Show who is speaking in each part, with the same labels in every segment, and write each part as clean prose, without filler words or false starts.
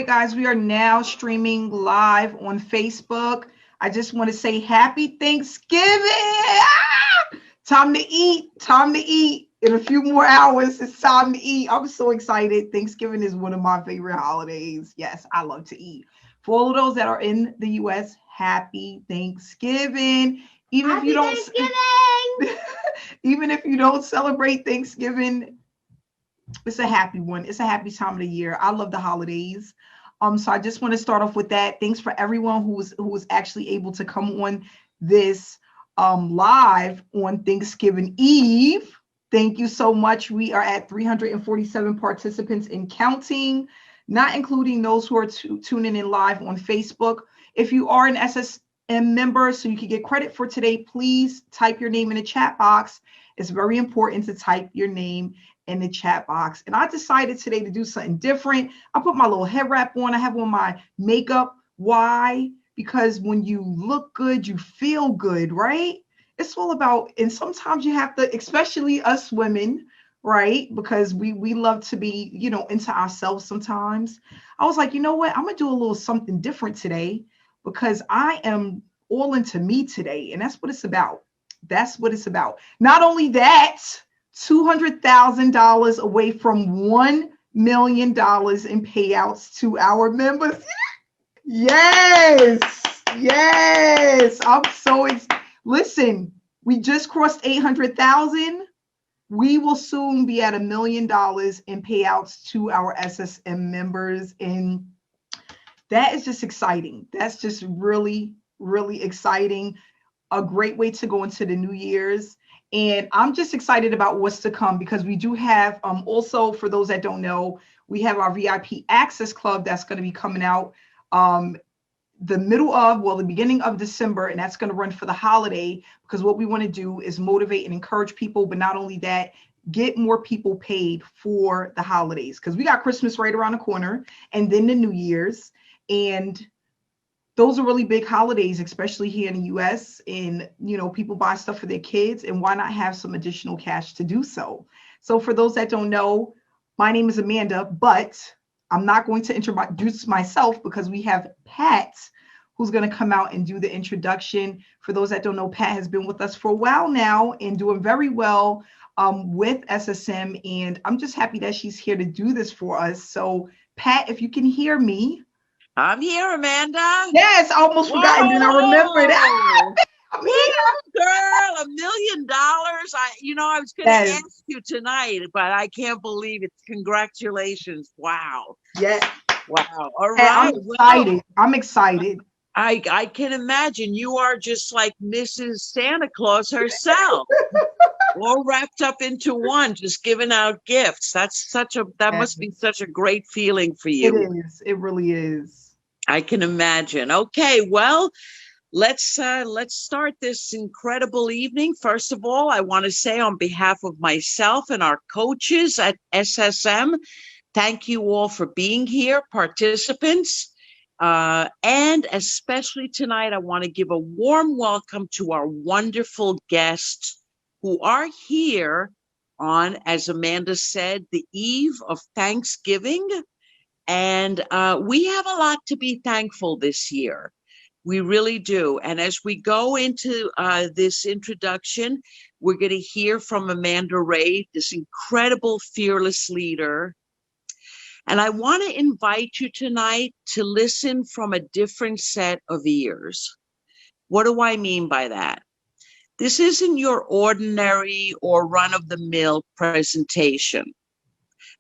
Speaker 1: right, guys, we are now streaming live on Facebook. I just want to say happy Thanksgiving. Time to eat. Time to eat. In a few more hours, it's time to eat. I'm so excited. Thanksgiving is one of my favorite holidays. Yes, I love to eat. For all of those that are in the US, happy Thanksgiving. Even if you don't even if you don't celebrate Thanksgiving, it's a happy one. It's a happy time of the year. I love the holidays. So I just want to start off with that. Thanks for everyone who was actually able to come on this live on Thanksgiving Eve. Thank you so much. We are at 347 participants and counting, not including those who are tuning in live on Facebook. If you are an SSM member, so you can get credit for today, please type your name in the chat box. It's very important to type your name in the chat box. And I decided today to do something different. I put my little head wrap on. I have on my makeup. Why? Because when you look good, you feel good, right? It's all about, and sometimes you have to, especially us women, right? Because we love to be, into ourselves sometimes. I was like, you know what? I'm going to do a little something different today because I am all into me today. And that's what it's about. That's what it's about. Not only that, $200,000 away from $1 million in payouts to our members. Yes. I'm so excited. Listen, we just crossed 800,000. We will soon be at $1 million in payouts to our SSM members. And that is just exciting. That's just really, really exciting. A great way to go into the New Year's. And I'm just excited about what's to come because we do have, also for those that don't know, we have our VIP Access Club that's going to be coming out the beginning of December, and that's going to run for the holiday because what we want to do is motivate and encourage people, but not only that, get more people paid for the holidays because we got Christmas right around the corner and then the New Year's, and those are really big holidays, especially here in the US, and people buy stuff for their kids, and why not have some additional cash to do so? So for those that don't know, my name is Amanda, but I'm not going to introduce myself because we have Pat who's going to come out and do the introduction. For those that don't know, Pat has been with us for a while now and doing very well with SSM, and I'm just happy that she's here to do this for us. So Pat, if you can hear me.
Speaker 2: I'm here, Amanda.
Speaker 1: Yes, I almost forgot, and then I remembered. I'm
Speaker 2: here. Girl, $1 million. I was going to ask you tonight, but I can't believe it. Congratulations. Wow.
Speaker 1: Yes.
Speaker 2: Wow. All right.
Speaker 1: I'm excited.
Speaker 2: I can imagine you are just like Mrs. Santa Claus herself. All wrapped up into one, just giving out gifts. That must be such a great feeling for you.
Speaker 1: It is. It really is.
Speaker 2: I can imagine. Okay, well, let's start this incredible evening. First of all, I want to say on behalf of myself and our coaches at SSM, thank you all for being here, participants. And especially tonight, I want to give a warm welcome to our wonderful guests who are here on, as Amanda said, the eve of Thanksgiving. And we have a lot to be thankful this year. We really do. And as we go into this introduction, we're going to hear from Amanda Wray, this incredible, fearless leader. And I want to invite you tonight to listen from a different set of ears. What do I mean by that? This isn't your ordinary or run-of-the-mill presentation.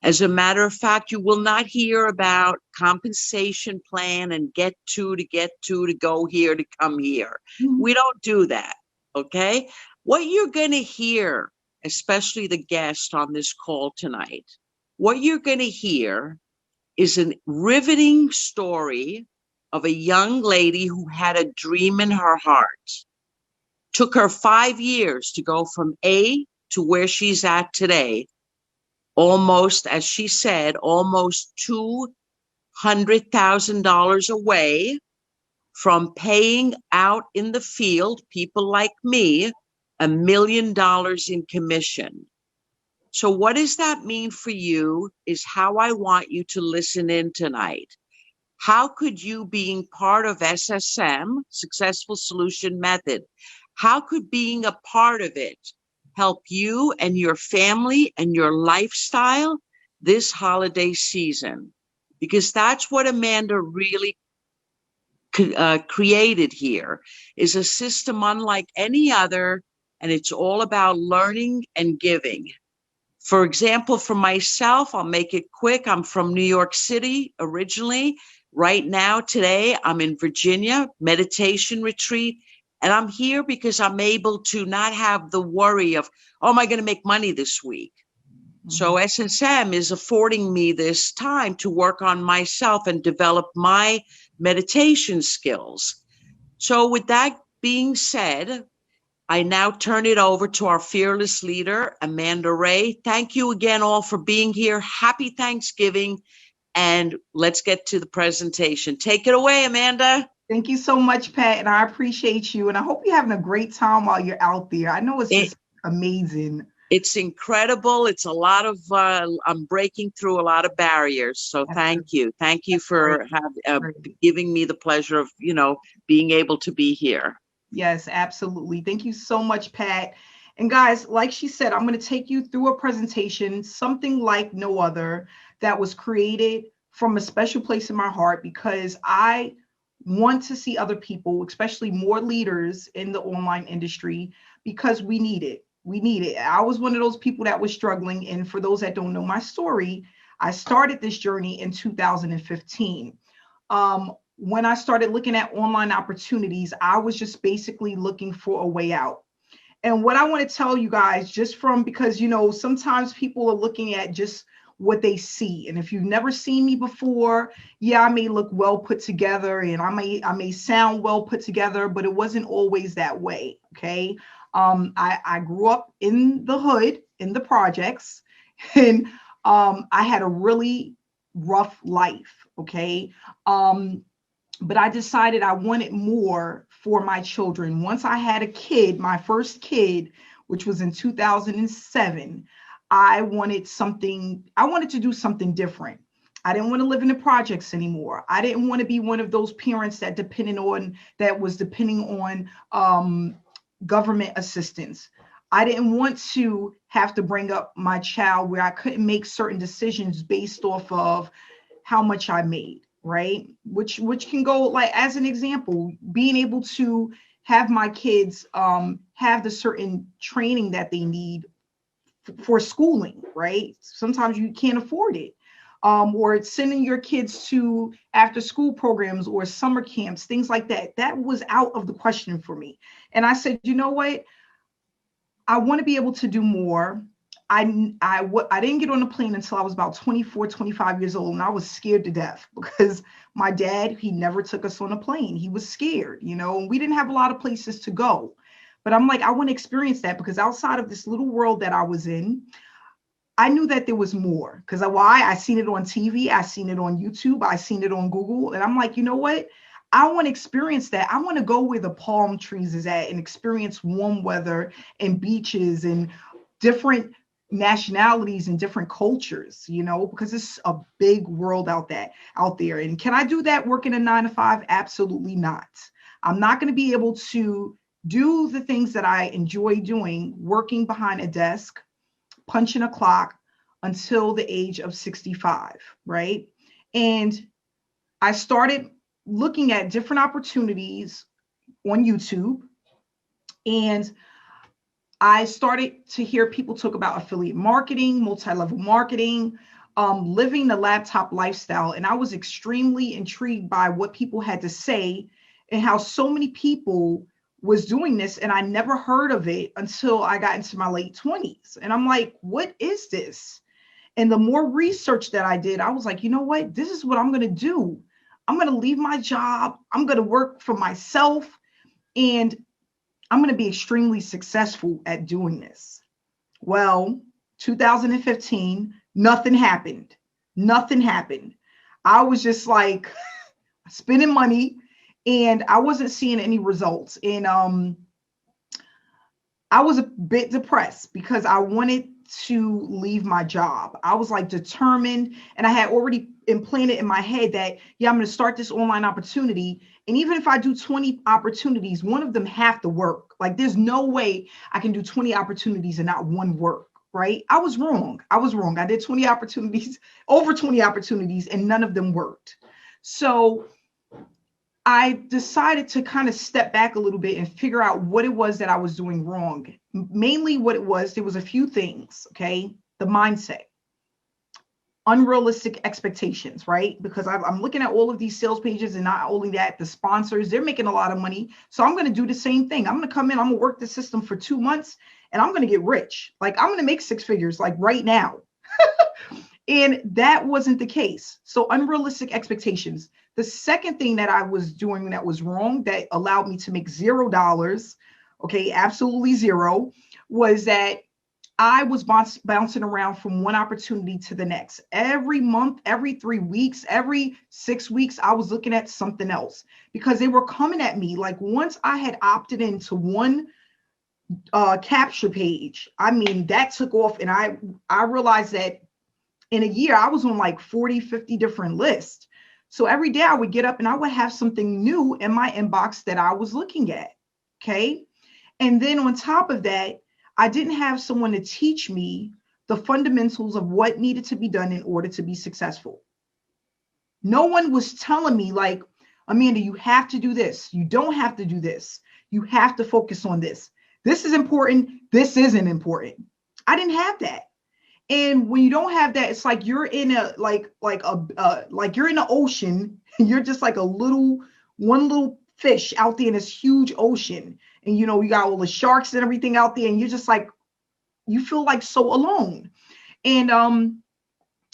Speaker 2: As a matter of fact, you will not hear about compensation plan and get to go here, to come here. Mm-hmm. We don't do that, okay? What you're going to hear, especially the guest on this call tonight, what you're going to hear is a riveting story of a young lady who had a dream in her heart. Took her 5 years to go from A to where she's at today. Almost, as she said, almost $200,000 away from paying out in the field, people like me, $1 million in commission. So what does that mean for you is how I want you to listen in tonight. How could you, being part of SSM, Successful Solution Method, how could being a part of it help you and your family and your lifestyle this holiday season? Because that's what Amanda really created here, is a system unlike any other, and it's all about learning and giving. For example, for myself, I'll make it quick. I'm from New York City originally. Right now, today, I'm in Virginia, meditation retreat. And I'm here because I'm able to not have the worry of, oh, am I going to make money this week? So SSM is affording me this time to work on myself and develop my meditation skills. So with that being said, I now turn it over to our fearless leader, Amanda Wray. Thank you again all for being here. Happy Thanksgiving. And let's get to the presentation. Take it away, Amanda.
Speaker 1: Thank you so much, Pat, and I appreciate you. And I hope you're having a great time while you're out there. I know it's just amazing.
Speaker 2: It's incredible. It's a lot of, I'm breaking through a lot of barriers. So thank you. Thank you for giving me the pleasure of, being able to be here.
Speaker 1: Yes, absolutely. Thank you so much, Pat. And guys, like she said, I'm going to take you through a presentation, something like no other, that was created from a special place in my heart, because I want to see other people, especially more leaders in the online industry, because we need it. We need it. I was one of those people that was struggling. And for those that don't know my story, I started this journey in 2015. When I started looking at online opportunities, I was just basically looking for a way out. And what I want to tell you guys, just from, because, sometimes people are looking at just what they see. And if you've never seen me before, yeah, I may look well put together and I may sound well put together, but it wasn't always that way. Okay. I grew up in the hood, in the projects, and I had a really rough life. Okay. But I decided I wanted more for my children. Once I had a kid, my first kid, which was in 2007, I wanted to do something different. I didn't want to live in the projects anymore. I didn't want to be one of those parents that was depending on government assistance. I didn't want to have to bring up my child where I couldn't make certain decisions based off of how much I made. Right? Which can go, like, as an example, being able to have my kids have the certain training that they need for schooling, right? Sometimes you can't afford it. Or it's sending your kids to after school programs or summer camps, things like that. That was out of the question for me. And I said, you know what? I want to be able to do more. I didn't get on the plane until I was about 24, 25 years old. And I was scared to death because my dad, he never took us on a plane. He was scared, and we didn't have a lot of places to go. But I'm like, I want to experience that, because outside of this little world that I was in, I knew that there was more. Because I seen it on TV, I seen it on YouTube, I seen it on Google. And I'm like, you know what? I want to experience that. I want to go where the palm trees is at and experience warm weather and beaches and different nationalities and different cultures, because it's a big world out there. And can I do that working a 9-to-5? Absolutely not. I'm not going to be able to do the things that I enjoy doing, working behind a desk, punching a clock, until the age of 65, right? And I started looking at different opportunities on YouTube, and I started to hear people talk about affiliate marketing, multi-level marketing, living the laptop lifestyle. And I was extremely intrigued by what people had to say and how so many people was doing this. And I never heard of it until I got into my late 20s. And I'm like, what is this? And the more research that I did, I was like, you know what? This is what I'm going to do. I'm going to leave my job. I'm going to work for myself. And I'm going to be extremely successful at doing this. Well, 2015, nothing happened. Nothing happened. I was just like spending money and I wasn't seeing any results. And I was a bit depressed because I wanted to leave my job. I was like determined, and I had already implanted in my head that, yeah, I'm going to start this online opportunity. And even if I do 20 opportunities, one of them have to work. Like there's no way I can do 20 opportunities and not one work, right? I was wrong. I did 20 opportunities, over 20 opportunities, and none of them worked. So I decided to kind of step back a little bit and figure out what it was that I was doing wrong. Mainly what it was, there was a few things, okay? The mindset, unrealistic expectations, right? Because I'm looking at all of these sales pages, and not only that, the sponsors, they're making a lot of money. So I'm going to do the same thing. I'm going to come in, I'm going to work the system for 2 months, and I'm going to get rich. Like I'm going to make 6 figures like right now. And that wasn't the case. So unrealistic expectations. The second thing that I was doing that was wrong, that allowed me to make $0, okay, absolutely zero, was that I was bouncing around from one opportunity to the next. Every month, every 3 weeks, every 6 weeks, I was looking at something else because they were coming at me. Like once I had opted into one capture page, I mean, that took off, and I realized that in a year, I was on like 40, 50 different lists. So every day I would get up and I would have something new in my inbox that I was looking at. Okay. And then on top of that, I didn't have someone to teach me the fundamentals of what needed to be done in order to be successful. No one was telling me like, Amanda, you have to do this. You don't have to do this. You have to focus on this. This is important. This isn't important. I didn't have that. And when you don't have that, it's like you're in a like you're in the ocean. You're just like one little fish out there in this huge ocean, and you got all the sharks and everything out there, and you're just like, you feel like so alone. And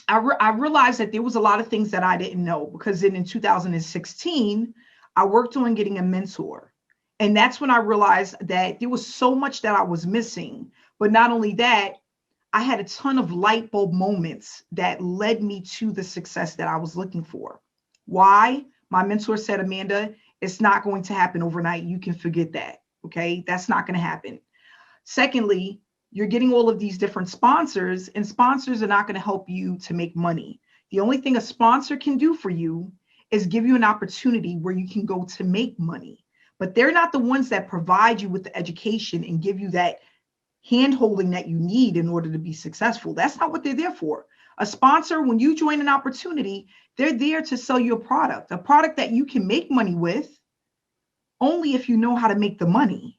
Speaker 1: I realized that there was a lot of things that I didn't know, because then in 2016 I worked on getting a mentor, and that's when I realized that there was so much that I was missing. But not only that, I had a ton of light bulb moments that led me to the success that I was looking for. Why? My mentor said, Amanda, it's not going to happen overnight. You can forget that. Okay. That's not going to happen. Secondly, you're getting all of these different sponsors, and sponsors are not going to help you to make money. The only thing a sponsor can do for you is give you an opportunity where you can go to make money, but they're not the ones that provide you with the education and give you that hand-holding that you need in order to be successful. That's not what they're there for. A sponsor, when you join an opportunity, they're there to sell you a product that you can make money with, only if you know how to make the money.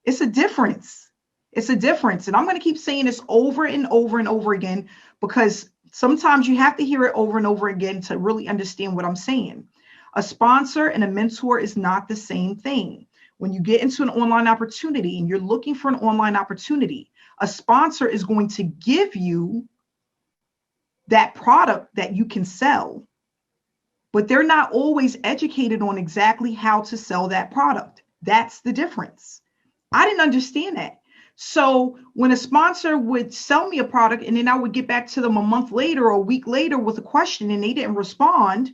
Speaker 1: It's a difference. It's a difference. And I'm going to keep saying this over and over and over again, because sometimes you have to hear it over and over again to really understand what I'm saying. A sponsor and a mentor is not the same thing. When you get into an online opportunity and you're looking for an online opportunity, a sponsor is going to give you that product that you can sell, but they're not always educated on exactly how to sell that product. That's the difference. I didn't understand that. So when a sponsor would sell me a product and then I would get back to them a month later or a week later with a question and they didn't respond,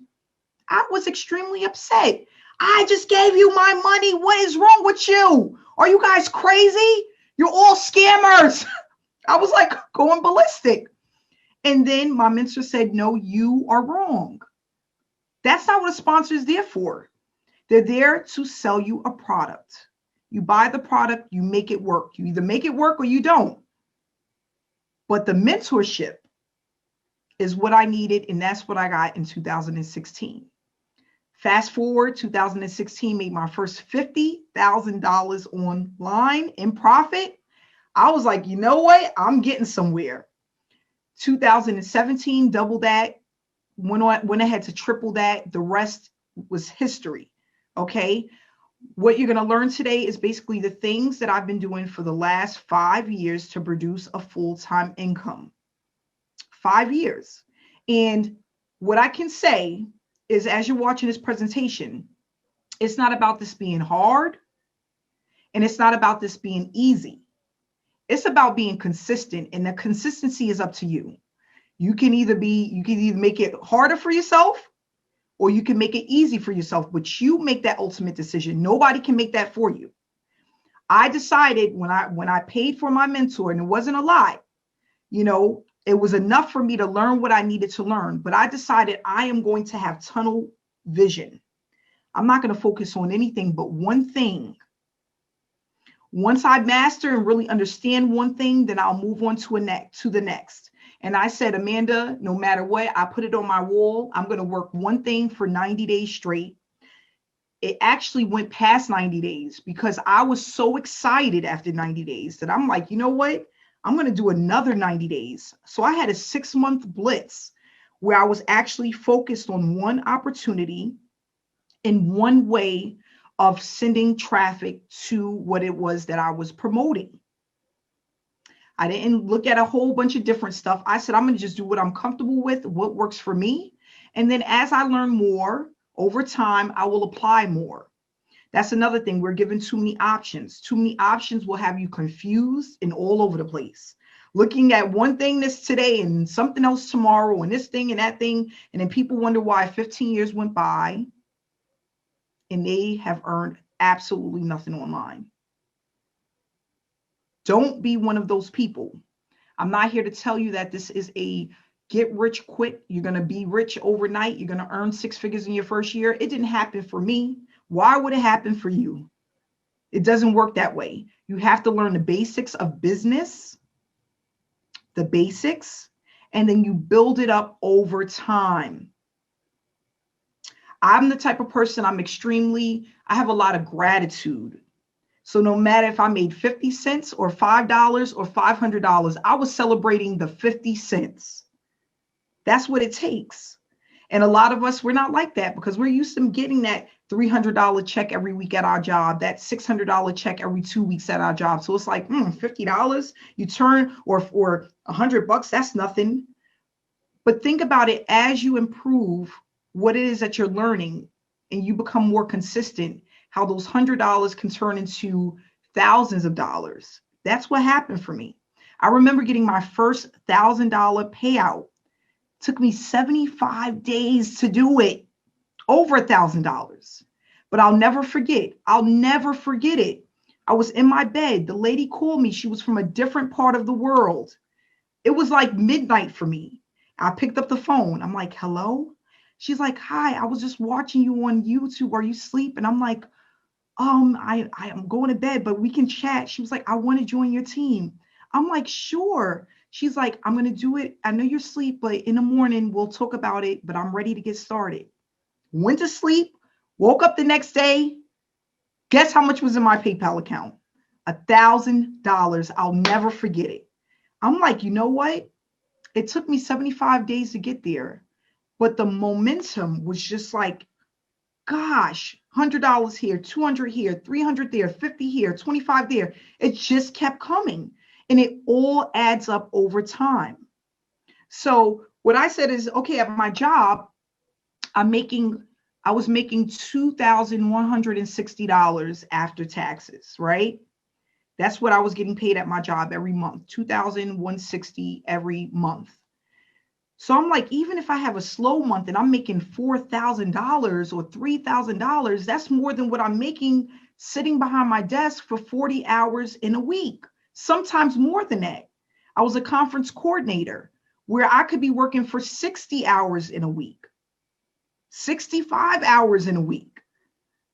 Speaker 1: I was extremely upset. I just gave you my money. What is wrong with you? Are you guys crazy? You're all scammers. I was like going ballistic. And then my mentor said, no, you are wrong. That's not what a sponsor is there for. They're there to sell you a product. You buy the product, you make it work. You either make it work or you don't. But the mentorship is what I needed, and that's what I got in 2016. Fast forward, 2016, made my first $50,000 online in profit. I was like, you know what? I'm getting somewhere. 2017, double that. Went ahead to triple that. The rest was history. Okay. What you're going to learn today is basically the things that I've been doing for the last 5 years to produce a full-time income. 5 years. And what I can say is, as you're watching this presentation, it's not about this being hard, and it's not about this being easy. It's about being consistent, and the consistency is up to you. You can either make it harder for yourself, or you can make it easy for yourself, but you make that ultimate decision. Nobody can make that for you. I decided when I paid for my mentor, and it wasn't a lot, you know, it was enough for me to learn what I needed to learn. But I decided I am going to have tunnel vision. I'm not going to focus on anything but one thing. Once I master and really understand one thing, then I'll move on to the next. And I said, Amanda, no matter what, I put it on my wall. I'm going to work one thing for 90 days straight. It actually went past 90 days because I was so excited after 90 days that I'm like, you know what? I'm going to do another 90 days. So I had a 6-month blitz where I was actually focused on one opportunity in one way of sending traffic to what it was that I was promoting. I didn't look at a whole bunch of different stuff. I said, I'm going to just do what I'm comfortable with, what works for me. And then as I learn more over time, I will apply more. That's another thing. We're given too many options. Too many options will have you confused and all over the place. Looking at one thing this today and something else tomorrow and this thing and that thing. And then people wonder why 15 years went by and they have earned absolutely nothing online. Don't be one of those people. I'm not here to tell you that this is a get rich quick. You're going to be rich overnight. You're going to earn 6 figures in your first year. It didn't happen for me. Why would it happen for you? It doesn't work that way. You have to learn the basics of business, the basics, and then you build it up over time. I'm the type of person, I have a lot of gratitude. So no matter if I made 50 cents or $5 or $500, I was celebrating the 50 cents. That's what it takes. And a lot of us, we're not like that because we're used to getting that $300 check every week at our job, that $600 check every 2 weeks at our job. So it's like, $50 you turn, or $100, that's nothing. But think about it as you improve what it is that you're learning and you become more consistent, how those $100 can turn into thousands of dollars. That's what happened for me. I remember getting my first $1,000 payout. It took me 75 days to do it, over $1,000. But I'll never forget it. I was in my bed. The lady called me. She was from a different part of the world. It was like midnight for me. I picked up the phone. I'm like, hello? She's like, hi, I was just watching you on YouTube. Are you asleep? And I'm like, I am going to bed, but we can chat. She was like, I want to join your team. I'm like, sure. She's like, I'm going to do it. I know you're asleep, but in the morning we'll talk about it, but I'm ready to get started. Went to sleep, woke up the next day. Guess how much was in my PayPal account? $1,000. I'll never forget it. I'm like, you know what? It took me 75 days to get there, but the momentum was just like, gosh, $100 here, $200 here, $300 there, $50 here, $25 there. It just kept coming, and it all adds up over time. So what I said is, okay, at my job, I was making $2,160 after taxes, right? That's what I was getting paid at my job every month, $2,160 every month. So I'm like, even if I have a slow month and I'm making $4,000 or $3,000, that's more than what I'm making sitting behind my desk for 40 hours in a week, sometimes more than that. I was a conference coordinator where I could be working for 60 hours in a week, 65 hours in a week,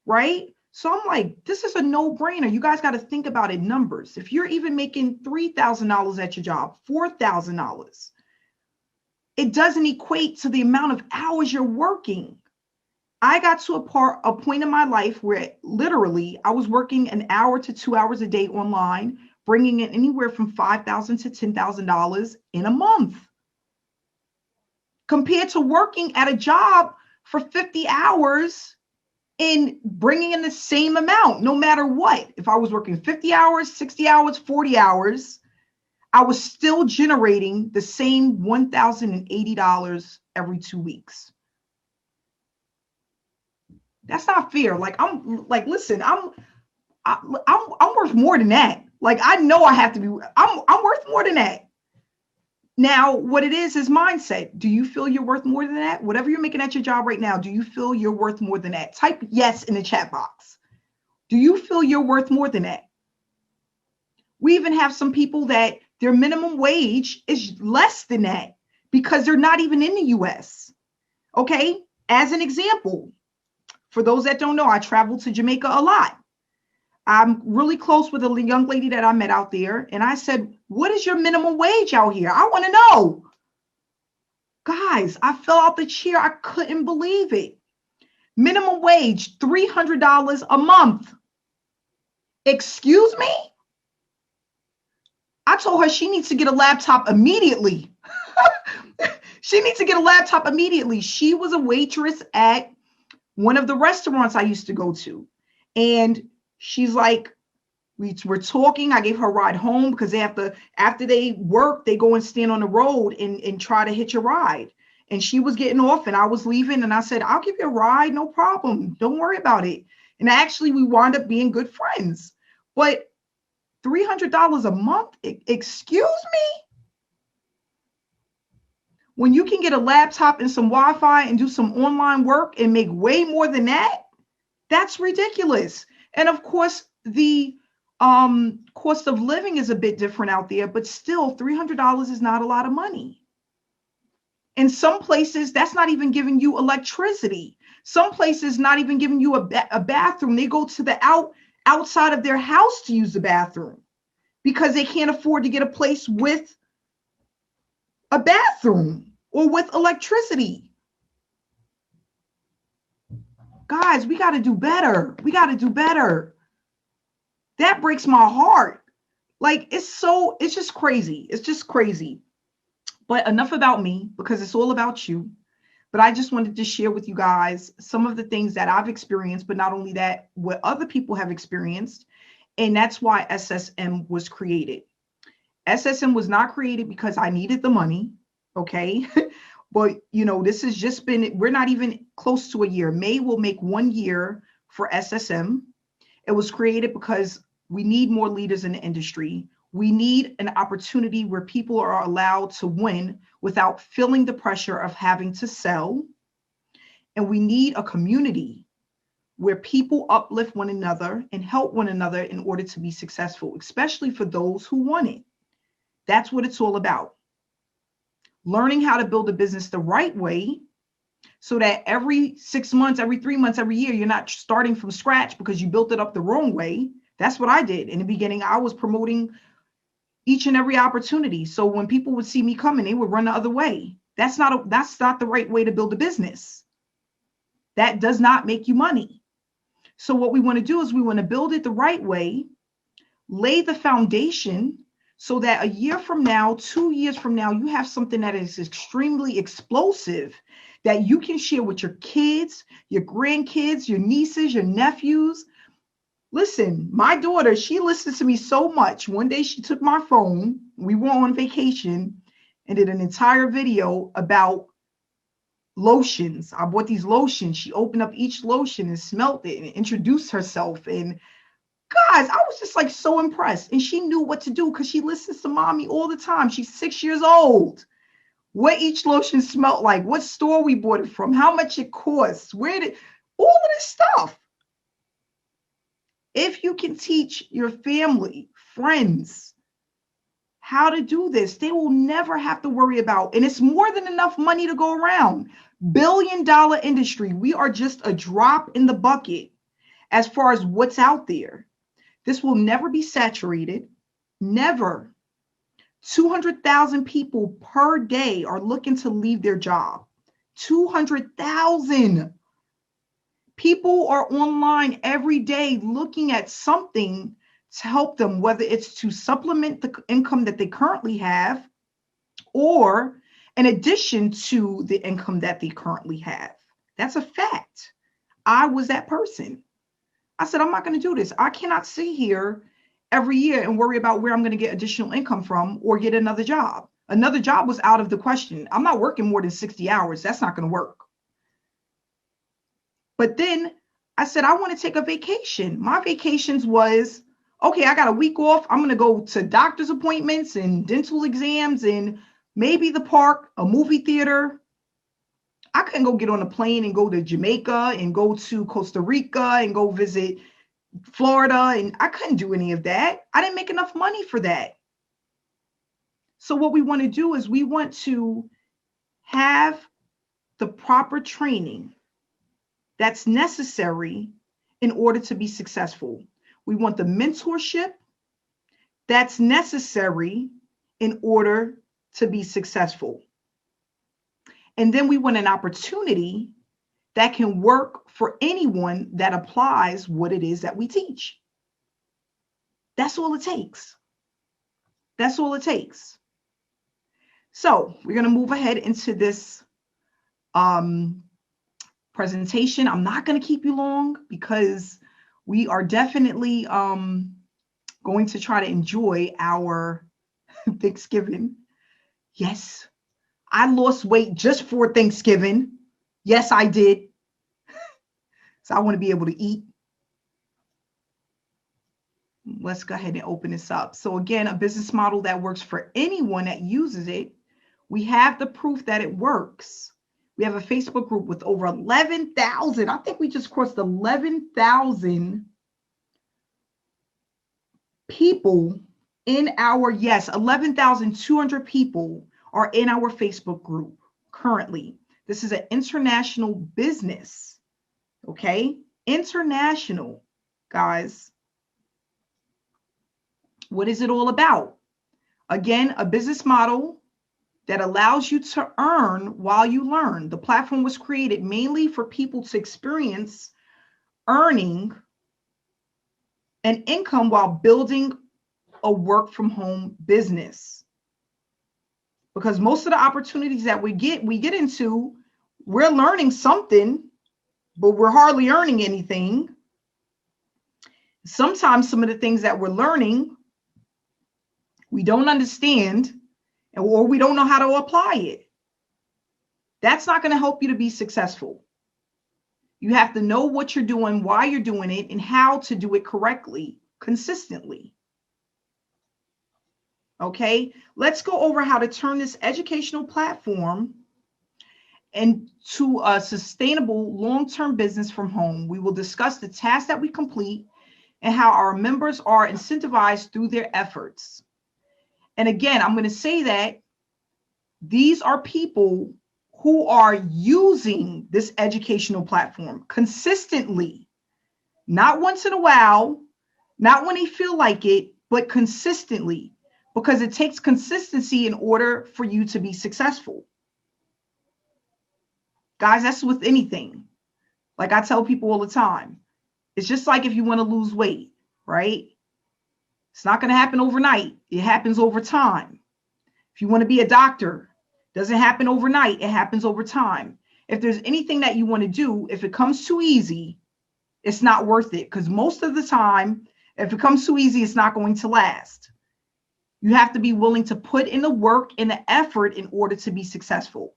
Speaker 1: right? So I'm like, this is a no-brainer. You guys got to think about it, numbers. If you're even making $3,000 at your job, $4,000, it doesn't equate to the amount of hours you're working. I got to a point in my life where literally I was working an hour to 2 hours a day online, bringing in anywhere from $5,000 to $10,000 in a month, compared to working at a job for 50 hours and bringing in the same amount, no matter what. If I was working 50 hours, 60 hours, 40 hours, I was still generating the same $1,080 every 2 weeks. That's not fair. Like, listen, I'm worth more than that. Like, I know I have to be, I'm worth more than that. Now, what it is mindset. Do you feel you're worth more than that? Whatever you're making at your job right now, do you feel you're worth more than that? Type yes in the chat box. Do you feel you're worth more than that? We even have some people that their minimum wage is less than that because they're not even in the US. Okay. As an example, for those that don't know, I travel to Jamaica a lot. I'm really close with a young lady that I met out there. And I said, what is your minimum wage out here? I want to know. Guys, I fell out the chair. I couldn't believe it. Minimum wage, $300 a month. Excuse me? I told her she needs to get a laptop immediately. She needs to get a laptop immediately. She was a waitress at one of the restaurants I used to go to. And she's like, we're talking. I gave her a ride home because they have to, after they work, they go and stand on the road and try to hitch a ride. And she was getting off and I was leaving. And I said, I'll give you a ride. No problem. Don't worry about it. And actually, we wound up being good friends. But $300 a month? Excuse me? When you can get a laptop and some Wi-Fi and do some online work and make way more than that, that's ridiculous. And of course, the cost of living is a bit different out there, but still $300 is not a lot of money. In some places, that's not even giving you electricity. Some places not even giving you a bathroom. They go to the outside of their house to use the bathroom because they can't afford to get a place with a bathroom or with electricity. Guys, we got to do better. We got to do better. That breaks my heart. Like, it's just crazy. It's just crazy. But enough about me because it's all about you. But I just wanted to share with you guys some of the things that I've experienced, but not only that, what other people have experienced. And that's why SSM was created. SSM was not created because I needed the money. Okay. But, this has just been, we're not even close to a year. May will make 1 year for SSM. It was created because we need more leaders in the industry. We need an opportunity where people are allowed to win without feeling the pressure of having to sell. And we need a community where people uplift one another and help one another in order to be successful, especially for those who want it. That's what it's all about. Learning how to build a business the right way so that every 6 months, every 3 months, every year, you're not starting from scratch because you built it up the wrong way. That's what I did. In the beginning, I was promoting each and every opportunity. So when people would see me coming, they would run the other way. That's not the right way to build a business. That does not make you money. So what we want to do is we want to build it the right way, lay the foundation so that a year from now, 2 years from now, you have something that is extremely explosive that you can share with your kids, your grandkids, your nieces, your nephews. Listen, my daughter, she listens to me so much. One day she took my phone. We were on vacation and did an entire video about lotions. I bought these lotions. She opened up each lotion and smelled it and introduced herself. And guys, I was just like so impressed. And she knew what to do because she listens to mommy all the time. She's 6 years old. What each lotion smelled like, what store we bought it from, how much it costs, all of this stuff. If you can teach your family, friends, how to do this, they will never have to worry about, and it's more than enough money to go around. Billion-dollar industry. We are just a drop in the bucket as far as what's out there. This will never be saturated. Never. 200,000 people per day are looking to leave their job. 200,000. People are online every day looking at something to help them, whether it's to supplement the income that they currently have or in addition to the income that they currently have. That's a fact. I was that person. I said, I'm not going to do this. I cannot sit here every year and worry about where I'm going to get additional income from or get another job. Another job was out of the question. I'm not working more than 60 hours. That's not going to work. But then I said, I want to take a vacation. My vacations was, okay, I got a week off. I'm going to go to doctor's appointments and dental exams and maybe the park, a movie theater. I couldn't go get on a plane and go to Jamaica and go to Costa Rica and go visit, Florida, and I couldn't do any of that. I didn't make enough money for that. So what we want to do is we want to have the proper training that's necessary in order to be successful. We want the mentorship that's necessary in order to be successful. And then we want an opportunity that can work for anyone that applies what it is that we teach. That's all it takes. That's all it takes. So we're going to move ahead into this presentation. I'm not going to keep you long because we are definitely going to try to enjoy our Thanksgiving. Yes, I lost weight just for Thanksgiving. Yes, I did. So I want to be able to eat. Let's go ahead and open this up. So again, a business model that works for anyone that uses it. We have the proof that it works. We have a Facebook group with over 11,000. I think we just crossed 11,000 people in our, yes, 11,200 people are in our Facebook group currently. This is an international business, okay? International, guys. What is it all about? Again, a business model that allows you to earn while you learn. The platform was created mainly for people to experience earning an income while building a work from home business. Because most of the opportunities that we get into, we're learning something, but we're hardly earning anything. Sometimes some of the things that we're learning, we don't understand, or we don't know how to apply it. That's not going to help you to be successful. You have to know what you're doing, why you're doing it, and how to do it correctly, consistently. Okay, let's go over how to turn this educational platform into a sustainable long-term business from home. We will discuss the tasks that we complete and how our members are incentivized through their efforts. And again, I'm going to say that these are people who are using this educational platform consistently, not once in a while, not when they feel like it, but consistently, because it takes consistency in order for you to be successful. Guys, that's with anything. Like I tell people all the time, it's just like if you want to lose weight, right? It's not going to happen overnight. It happens over time. If you want to be a doctor, it doesn't happen overnight. It happens over time. If there's anything that you want to do, if it comes too easy, it's not worth it. Because most of the time, if it comes too easy, it's not going to last. You have to be willing to put in the work and the effort in order to be successful.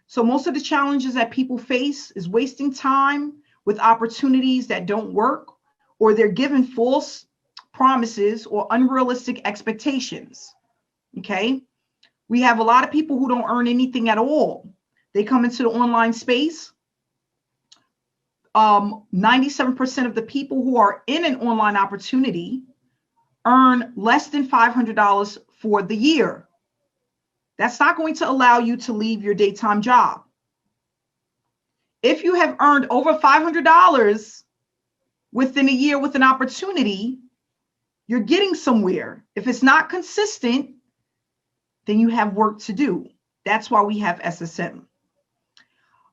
Speaker 1: So most of the challenges that people face is wasting time with opportunities that don't work, or they're given false promises or unrealistic expectations. Okay. We have a lot of people who don't earn anything at all. They come into the online space. 97% of the people who are in an online opportunity earn less than $500 for the year. That's not going to allow you to leave your daytime job. If you have earned over $500 within a year with an opportunity, you're getting somewhere. If it's not consistent, then you have work to do. That's why we have SSM.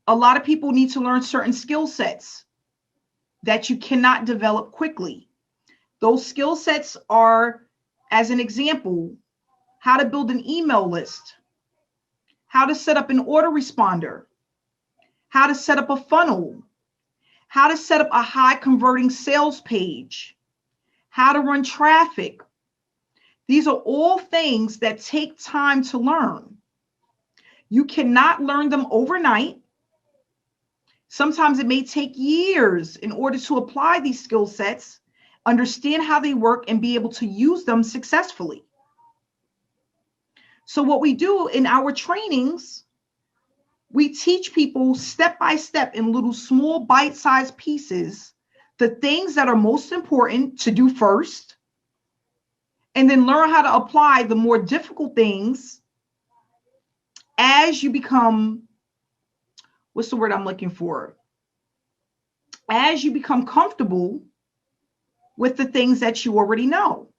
Speaker 1: A lot of people need to learn certain skill sets that you cannot develop quickly. Those skill sets are, as an example, how to build an email list, how to set up an autoresponder, how to set up a funnel, how to set up a high converting sales page, how to run traffic. These are all things that take time to learn. You cannot learn them overnight. Sometimes it may take years in order to apply these skill sets, understand how they work, and be able to use them successfully. So what we do in our trainings, we teach people step by step in little small bite-sized pieces the things that are most important to do first, and then learn how to apply the more difficult things as you become, what's the word I'm looking for? As you become comfortable with the things that you already know.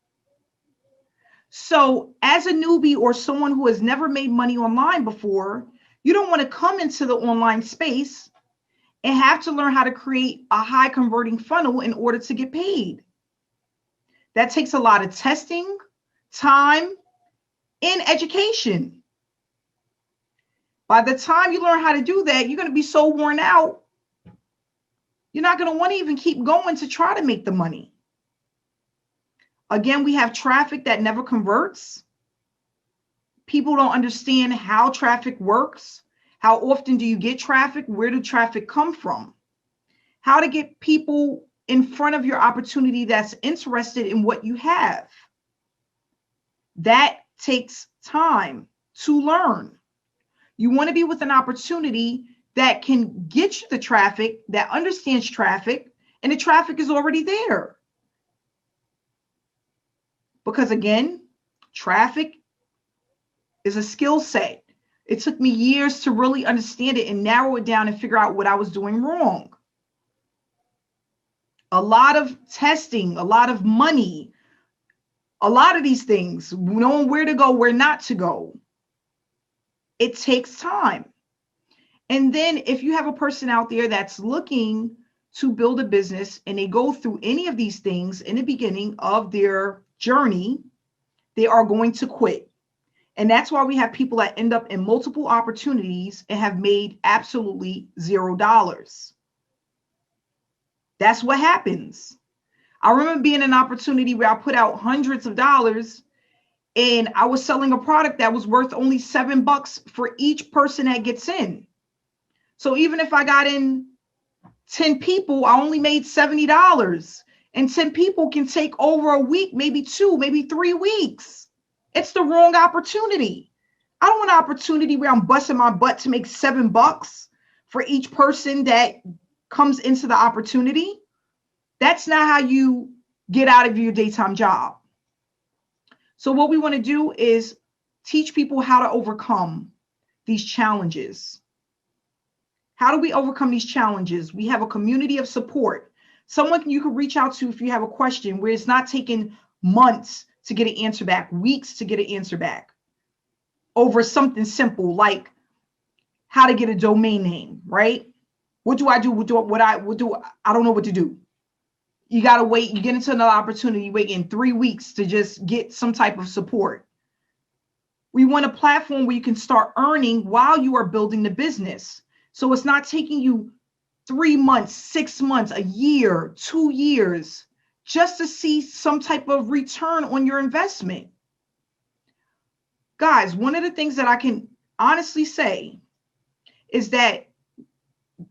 Speaker 1: So as a newbie or someone who has never made money online before, you don't want to come into the online space and have to learn how to create a high converting funnel in order to get paid. That takes a lot of testing, time, and education. By the time you learn how to do that, you're going to be so worn out, you're not going to want to even keep going to try to make the money. Again, we have traffic that never converts. People don't understand how traffic works. How often do you get traffic? Where did traffic come from? How to get people in front of your opportunity that's interested in what you have. That takes time to learn. You want to be with an opportunity that can get you the traffic, that understands traffic, and the traffic is already there. Because again, traffic is a skill set. It took me years to really understand it and narrow it down and figure out what I was doing wrong. A lot of testing, a lot of money, a lot of these things, knowing where to go, where not to go. It takes time. And then if you have a person out there that's looking to build a business and they go through any of these things in the beginning of their journey, they are going to quit. And that's why we have people that end up in multiple opportunities and have made absolutely $0. That's what happens. I remember being in an opportunity where I put out hundreds of dollars and I was selling a product that was worth only $7 for each person that gets in. So even if I got in 10 people, I only made $70. And 10 people can take over a week, maybe 2, maybe 3 weeks. It's the wrong opportunity. I don't want an opportunity where I'm busting my butt to make $7 for each person that comes into the opportunity. That's not how you get out of your daytime job. So what we want to do is teach people how to overcome these challenges. How do we overcome these challenges? We have a community of support. Someone you can reach out to if you have a question where it's not taking months to get an answer back, weeks to get an answer back over something simple like how to get a domain name, right? What do I do? I don't know what to do. You got to wait. You get into another opportunity, wait in 3 weeks to just get some type of support. We want a platform where you can start earning while you are building the business. So it's not taking you 3 months, 6 months, a year, 2 years, just to see some type of return on your investment. Guys, one of the things that I can honestly say is that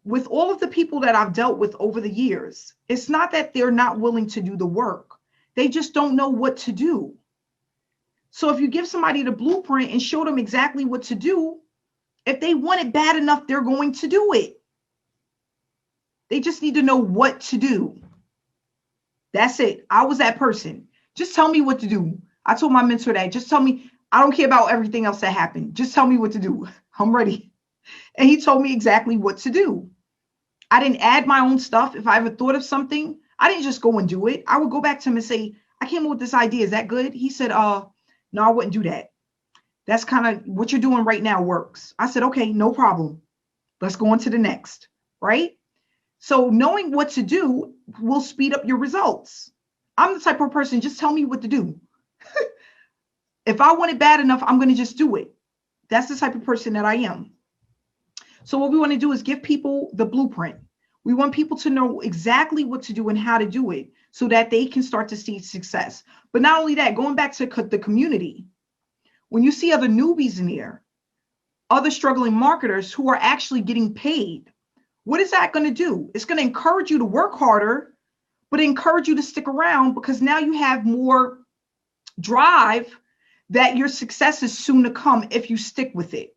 Speaker 1: with all of the people that I've dealt with over the years, it's not that they're not willing to do the work. They just don't know what to do. So if you give somebody the blueprint and show them exactly what to do, if they want it bad enough, they're going to do it. They just need to know what to do. That's it. I was that person. Just tell me what to do. I told my mentor that. Just tell me. I don't care about everything else that happened. Just tell me what to do. I'm ready. And he told me exactly what to do. I didn't add my own stuff. If I ever thought of something, I didn't just go and do it. I would go back to him and say, I came up with this idea. Is that good? He said, no, I wouldn't do that. That's kind of what you're doing right now works. I said, okay, no problem. Let's go on to the next, right? So knowing what to do will speed up your results. I'm the type of person, just tell me what to do. If I want it bad enough, I'm going to just do it. That's the type of person that I am. So what we want to do is give people the blueprint. We want people to know exactly what to do and how to do it so that they can start to see success. But not only that, going back to the community, when you see other newbies in there, other struggling marketers who are actually getting paid, what is that going to do? It's going to encourage you to work harder, but encourage you to stick around because now you have more drive that your success is soon to come if you stick with it.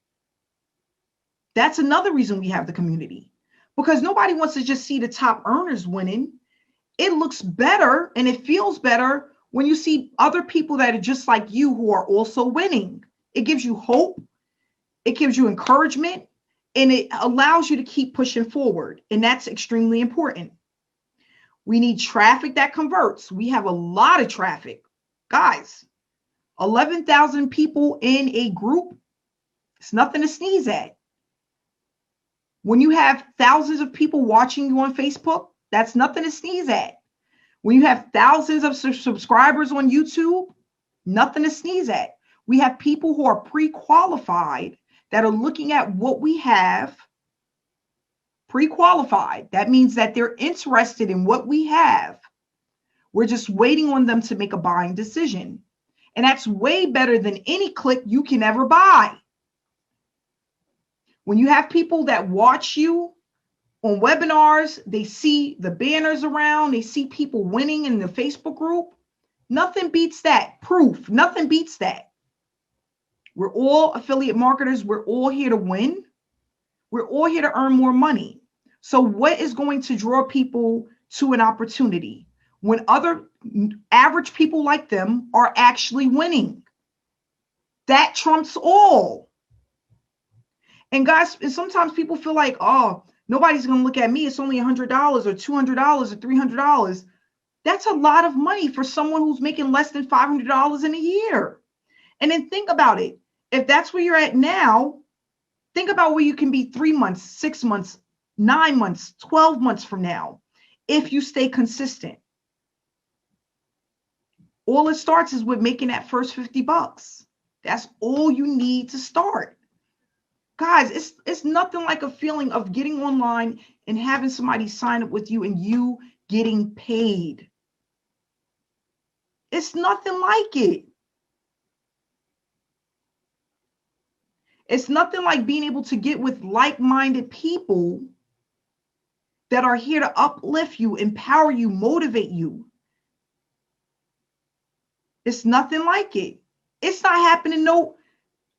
Speaker 1: That's another reason we have the community, because nobody wants to just see the top earners winning it looks better and it feels better when you see other people that are just like you who are also winning. It gives you hope, it gives you encouragement, and it allows you to keep pushing forward. And that's extremely important. We need traffic that converts. We have a lot of traffic. Guys, 11,000 people in a group, it's nothing to sneeze at. When you have thousands of people watching you on Facebook, that's nothing to sneeze at. When you have thousands of subscribers on YouTube, nothing to sneeze at. We have people who are pre-qualified that are looking at what we have. Pre-qualified. That means that they're interested in what we have. We're just waiting on them to make a buying decision. And that's way better than any click you can ever buy. When you have people that watch you on webinars, they see the banners around, they see people winning in the Facebook group, nothing beats that. Proof, nothing beats that. We're all affiliate marketers. We're all here to win. We're all here to earn more money. So what is going to draw people to an opportunity? When other average people like them are actually winning. That trumps all. And guys, sometimes people feel like, oh, nobody's going to look at me. It's only $100 or $200 or $300. That's a lot of money for someone who's making less than $500 in a year. And then think about it. If that's where you're at now, think about where you can be 3 months, 6 months, 9 months, 12 months from now, if you stay consistent. All it starts is with making that first $50. That's all you need to start. Guys, it's nothing like a feeling of getting online and having somebody sign up with you and you getting paid. It's nothing like it. It's nothing like being able to get with like-minded people that are here to uplift you, empower you, motivate you. It's nothing like it. It's not happening. No,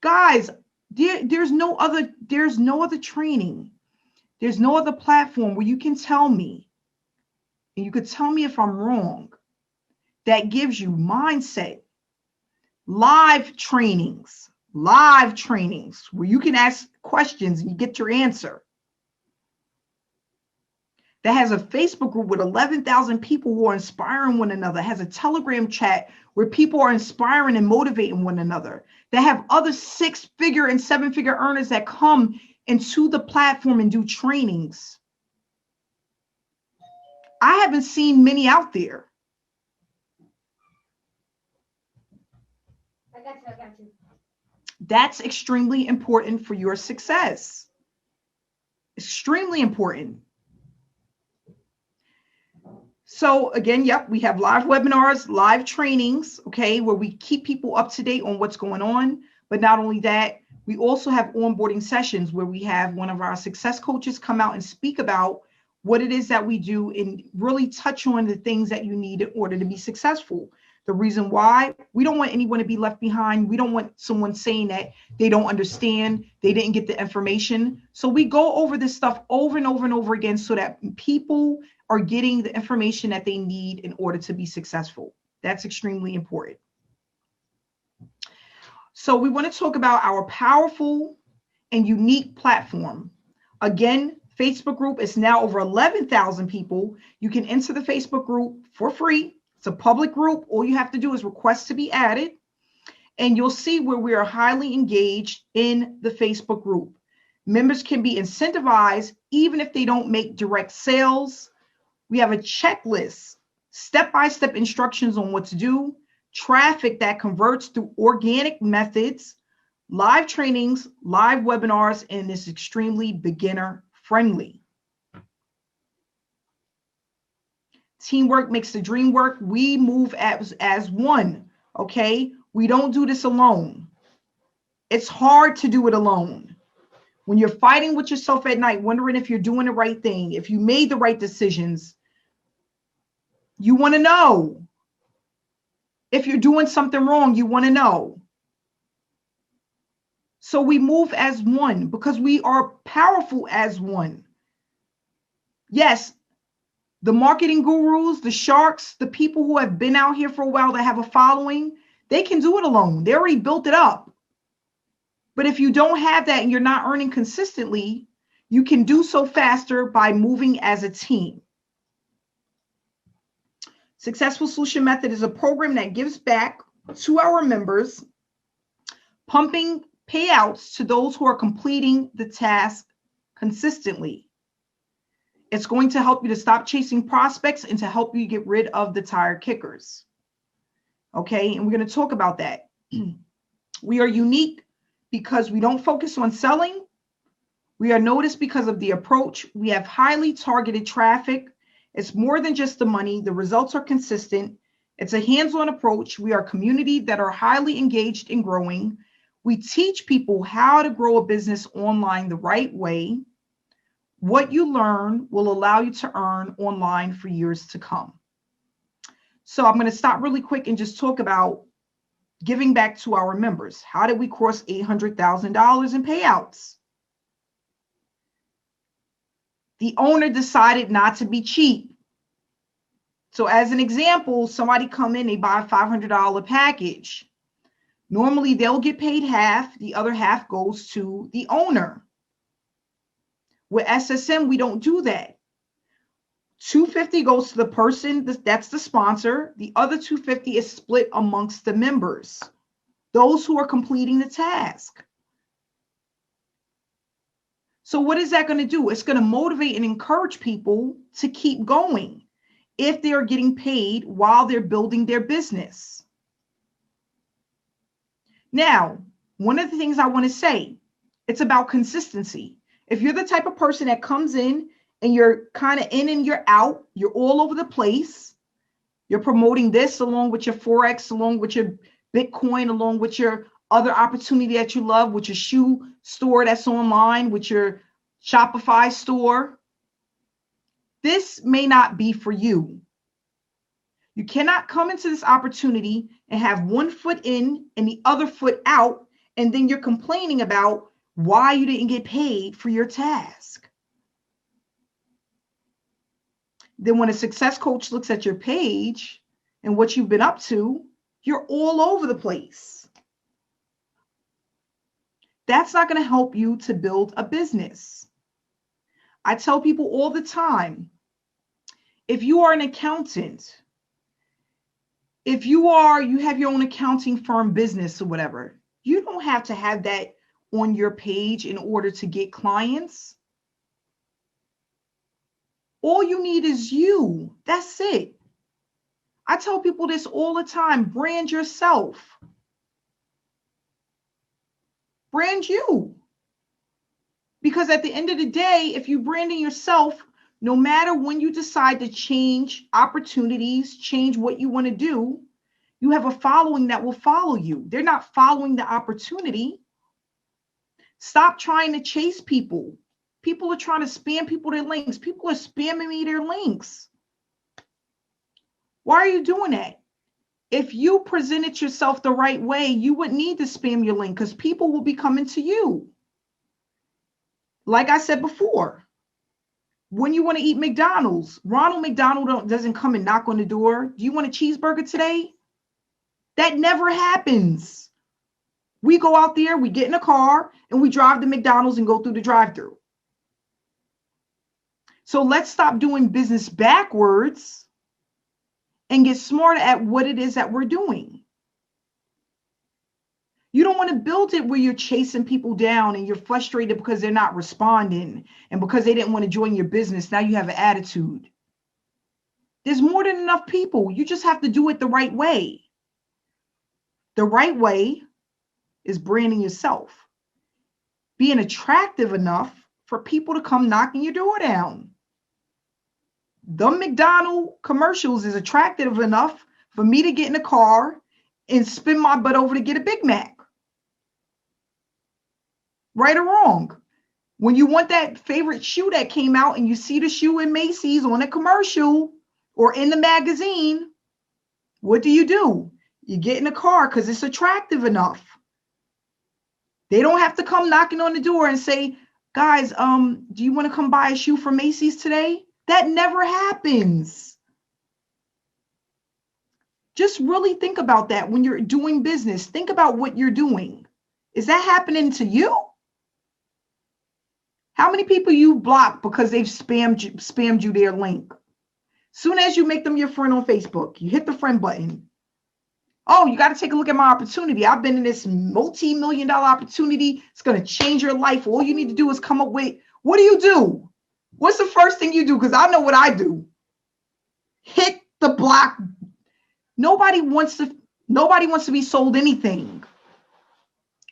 Speaker 1: guys, there's no other training. There's no other platform where you can tell me, and you could tell me if I'm wrong, that gives you mindset, live trainings where you can ask questions and you get your answer. That has a Facebook group with 11,000 people who are inspiring one another, has a Telegram chat where people are inspiring and motivating one another, that have other 6-figure and 7-figure earners that come into the platform and do trainings. I haven't seen many out there.
Speaker 3: I got you.
Speaker 1: That's extremely important for your success. Extremely important. So again, yep, we have live webinars, live trainings, okay, where we keep people up to date on what's going on. But not only that, we also have onboarding sessions where we have one of our success coaches come out and speak about what it is that we do and really touch on the things that you need in order to be successful. The reason why we don't want anyone to be left behind. We don't want someone saying that they don't understand, they didn't get the information. So we go over this stuff over and over and over again so that people are getting the information that they need in order to be successful. That's extremely important. So we want to talk about our powerful and unique platform. Again, Facebook group is now over 11,000 people. You can enter the Facebook group for free. It's a public group. All you have to do is request to be added. And you'll see where we are highly engaged in the Facebook group. Members can be incentivized even if they don't make direct sales. We have a checklist, step-by-step instructions on what to do, traffic that converts through organic methods, live trainings, live webinars, and it's extremely beginner friendly. Teamwork makes the dream work. We move as one, okay? We don't do this alone. It's hard to do it alone. When you're fighting with yourself at night, wondering if you're doing the right thing, if you made the right decisions, you want to know. If you're doing something wrong, you want to know. So we move as one because we are powerful as one. Yes, The marketing gurus, the sharks, the people who have been out here for a while that have a following, they can do it alone. They already built it up. But if you don't have that and you're not earning consistently, you can do so faster by moving as a team. Successful Solution Method is a program that gives back to our members, pumping payouts to those who are completing the task consistently. It's going to help you to stop chasing prospects and to help you get rid of the tire kickers. Okay, and we're going to talk about that. We are unique because we don't focus on selling. We are noticed because of the approach. We have highly targeted traffic. It's more than just the money. The results are consistent. It's a hands-on approach. We are a community that are highly engaged and growing. We teach people how to grow a business online the right way. What you learn will allow you to earn online for years to come. So I'm going to stop really quick and just talk about giving back to our members. How did we cross $800,000 in payouts? The owner decided not to be cheap. So as an example, somebody come in, they buy a $500 package. Normally they'll get paid half, the other half goes to the owner. With SSM, we don't do that. $250 goes to the person, that's the sponsor. The other $250 is split amongst the members, those who are completing the task. So what is that going to do? It's going to motivate and encourage people to keep going if they are getting paid while they're building their business. Now, one of the things I want to say, it's about consistency. If you're the type of person that comes in and you're kind of in and you're out, you're all over the place, you're promoting this along with your Forex, along with your Bitcoin, along with your other opportunity that you love, with your shoe store that's online, with your Shopify store, this may not be for you. You cannot come into this opportunity and have one foot in and the other foot out, and then you're complaining about why you didn't get paid for your task. Then when a success coach looks at your page and what you've been up to, you're all over the place. That's not going to help you to build a business. I tell people all the time, if you are an accountant, if you have your own accounting firm business or whatever, you don't have to have that on your page in order to get clients. All you need is you. That's it. I tell people this all the time. Brand yourself. Brand you. Because at the end of the day, if you're branding yourself, no matter when you decide to change opportunities, change what you want to do, you have a following that will follow you. They're not following the opportunity. Stop trying to chase people. People are trying to spam people their links. People are spamming me their links. Why are you doing that? If you presented yourself the right way, you wouldn't need to spam your link because people will be coming to you. Like I said before, when you want to eat McDonald's, Ronald McDonald doesn't come and knock on the door. Do you want a cheeseburger today? That never happens. We go out there, we get in a car, and we drive to McDonald's and go through the drive-thru. So let's stop doing business backwards and get smarter at what it is that we're doing. You don't want to build it where you're chasing people down and you're frustrated because they're not responding and because they didn't want to join your business. Now you have an attitude. There's more than enough people. You just have to do it the right way. The right way is branding yourself. Being attractive enough for people to come knocking your door down. The McDonald's commercials is attractive enough for me to get in a car and spin my butt over to get a Big Mac. Right or wrong? When you want that favorite shoe that came out and you see the shoe in Macy's on a commercial or in the magazine, what do? You get in a car because it's attractive enough. They don't have to come knocking on the door and say, guys, do you want to come buy a shoe from Macy's today? That never happens. Just really think about that when you're doing business. Think about what you're doing. Is that happening to you? How many people you block because they've spammed you their link? Soon as you make them your friend on Facebook, you hit the friend button. Oh, you got to take a look at my opportunity. I've been in this multi-million-dollar opportunity. It's going to change your life. All you need to do is come up with, what do you do? What's the first thing you do? Because I know what I do. Hit the block. Nobody wants to be sold anything.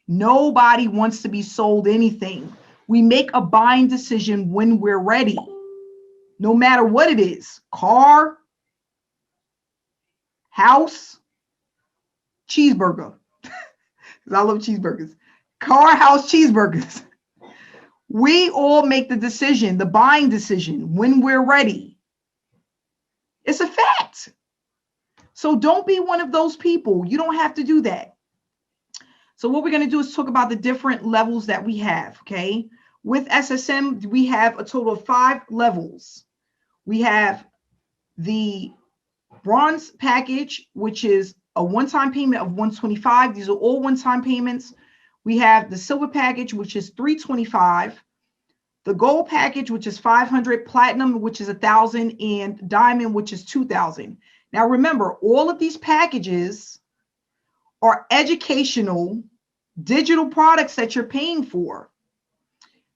Speaker 1: Nobody wants to be sold anything. We make a buying decision when we're ready, no matter what it is. Car, house, cheeseburger. I love cheeseburgers. Car, house, cheeseburgers. We all make the decision, the buying decision, when we're ready. It's a fact. So don't be one of those people. You don't have to do that. So what we're going to do is talk about the different levels that we have, okay? With SSM, we have a total of 5 levels. We have the bronze package, which is a one-time payment of $125. These are all one-time payments. We have the silver package, which is $325. The gold package, which is $500. Platinum, which is $1,000. And diamond, which is $2,000. Now, remember, all of these packages are educational digital products that you're paying for.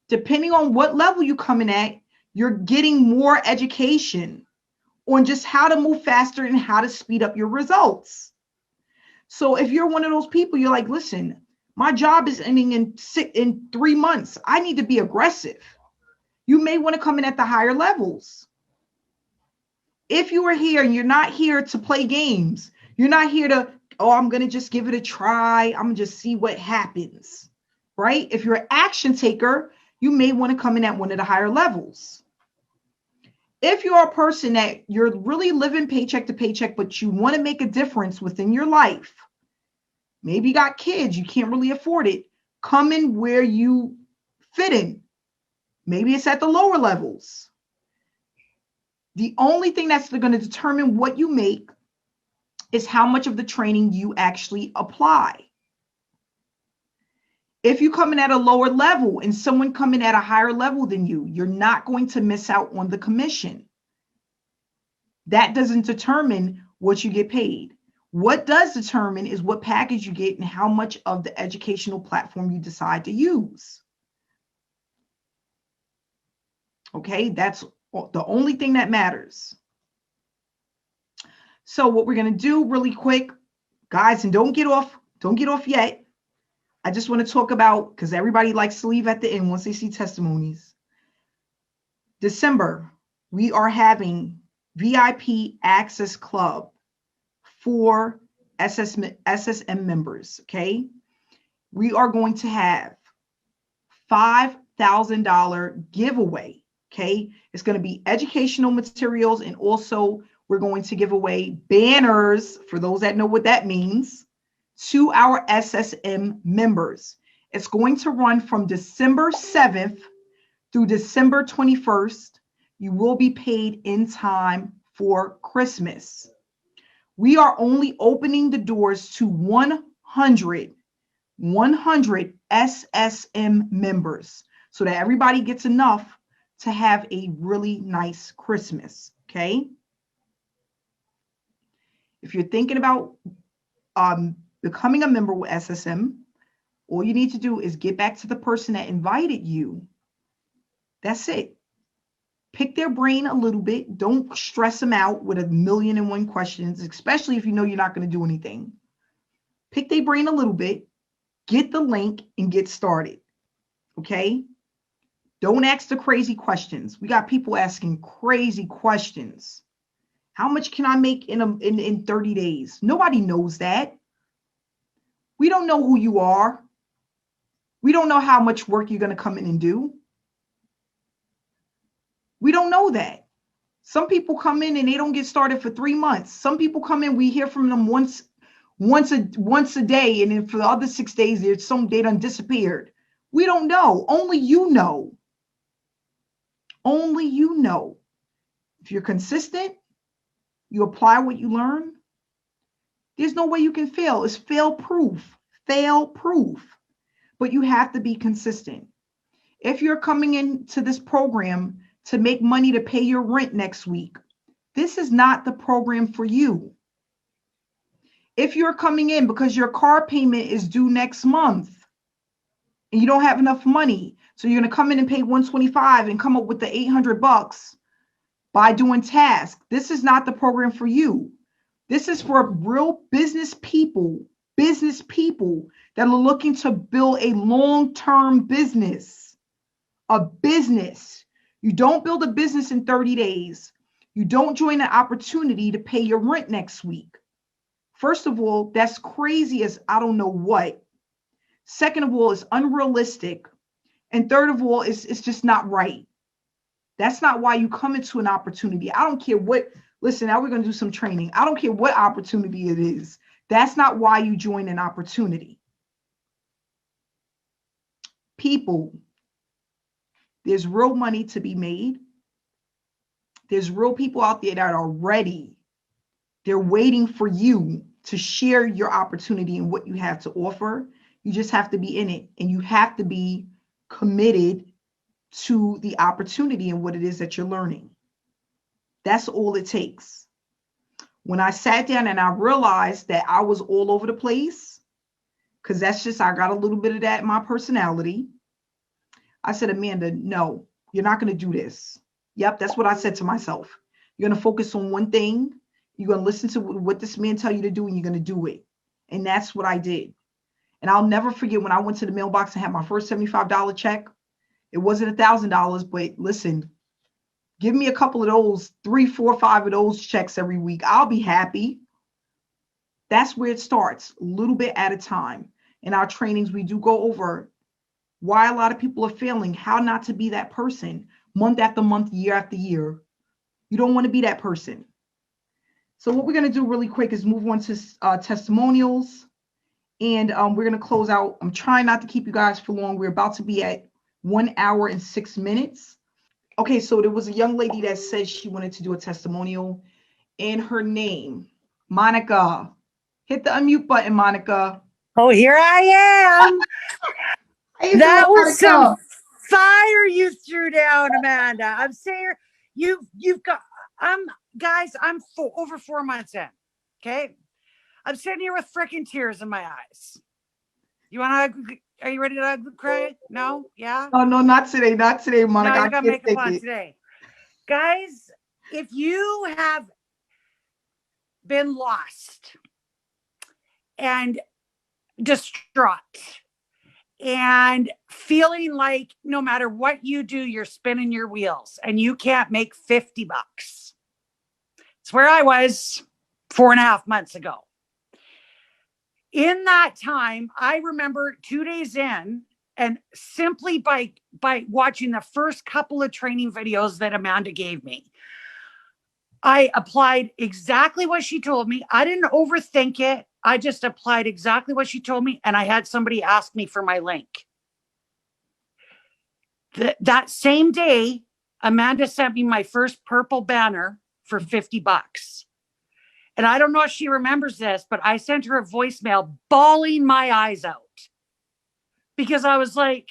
Speaker 1: Depending on what level you come in at, you're getting more education on just how to move faster and how to speed up your results. So if you're one of those people, you're like, listen, my job is ending in 3 months. I need to be aggressive. You may want to come in at the higher levels. If you are here and you're not here to play games, you're not here to, oh, I'm going to just give it a try. I'm going to just see what happens, right? If you're an action taker, you may want to come in at one of the higher levels. If you're a person that you're really living paycheck to paycheck, but you want to make a difference within your life, maybe you got kids, you can't really afford it, come in where you fit in. Maybe it's at the lower levels. The only thing that's going to determine what you make is how much of the training you actually apply. If you come in at a lower level and someone come in at a higher level than you, you're not going to miss out on the commission. That doesn't determine what you get paid. What does determine is what package you get and how much of the educational platform you decide to use. Okay, that's the only thing that matters. So what we're going to do really quick, guys, and don't get off yet. I just want to talk about, because everybody likes to leave at the end once they see testimonies. December, we are having VIP Access Club for SSM members, okay? We are going to have $5,000 giveaway, okay? It's going to be educational materials, and also we're going to give away banners, for those that know what that means, to our SSM members. It's going to run from December 7th through December 21st. You will be paid in time for Christmas. We are only opening the doors to 100 SSM members so that everybody gets enough to have a really nice Christmas, okay? If you're thinking about becoming a member with SSM, all you need to do is get back to the person that invited you. That's it. Pick their brain a little bit. Don't stress them out with 1,000,001 questions, especially if you know you're not going to do anything. Pick their brain a little bit, get the link, and get started. Okay? Don't ask the crazy questions. We got people asking crazy questions. How much can I make in 30 days? Nobody knows that. We don't know who you are. We don't know how much work you're going to come in and do. We don't know that. Some people come in and they don't get started for 3 months. Some people come in, we hear from them once a day, and then for the other 6 days, they done disappeared. We don't know. Only you know. Only you know. If you're consistent, you apply what you learn, there's no way you can fail. It's fail proof, fail proof. But you have to be consistent. If you're coming into this program to make money to pay your rent next week, this is not the program for you. If you're coming in because your car payment is due next month and you don't have enough money, so you're going to come in and pay $125 and come up with the $800 by doing tasks, this is not the program for you. This is for real business people that are looking to build a long-term business, a business. You don't build a business in 30 days. You don't join an opportunity to pay your rent next week. First of all, that's crazy as I don't know what. Second of all, it's unrealistic. And third of all, it's just not right. That's not why you come into an opportunity. I don't care what, listen, now we're going to do some training. I don't care what opportunity it is. That's not why you join an opportunity. People, there's real money to be made. There's real people out there that are ready. They're waiting for you to share your opportunity and what you have to offer. You just have to be in it, and you have to be committed to the opportunity and what it is that you're learning. That's all it takes. When I sat down and I realized that I was all over the place, because that's just, I got a little bit of that in my personality. I said, Amanda, no, you're not going to do this. Yep, that's what I said to myself. You're going to focus on one thing. You're going to listen to what this man tell you to do, and you're going to do it. And that's what I did. And I'll never forget when I went to the mailbox and had my first $75 check. It wasn't $1,000, but listen, give me a couple of those, 3, 4, 5 of those checks every week. I'll be happy. That's where it starts, a little bit at a time. In our trainings, we do go over why a lot of people are failing, how not to be that person month after month, year after year. You don't want to be that person. So what we're going to do really quick is move on to testimonials. And we're going to close out. I'm trying not to keep you guys for long. We're about to be at 1 hour and 6 minutes. Okay, so there was a young lady that said she wanted to do a testimonial, and her name, Monica. Hit the unmute button, Monica.
Speaker 3: Oh, here I am. That was some fire you threw down, Amanda. I'm saying you've got, guys, I'm over 4 months in. Okay. I'm sitting here with freaking tears in my eyes. Are you ready to cry? No? Yeah?
Speaker 1: Oh, no, not today. Not today, Monica.
Speaker 3: No, you gotta make it fun today. Guys, if you have been lost and distraught and feeling like no matter what you do, you're spinning your wheels and you can't make $50. It's where I was 4.5 months ago. In that time, I remember 2 days in, and simply by watching the first couple of training videos that Amanda gave me, I applied exactly what she told me. I didn't overthink it. I just applied exactly what she told me, and I had somebody ask me for my link. That same day, Amanda sent me my first purple banner for $50. And I don't know if she remembers this, but I sent her a voicemail bawling my eyes out because I was like,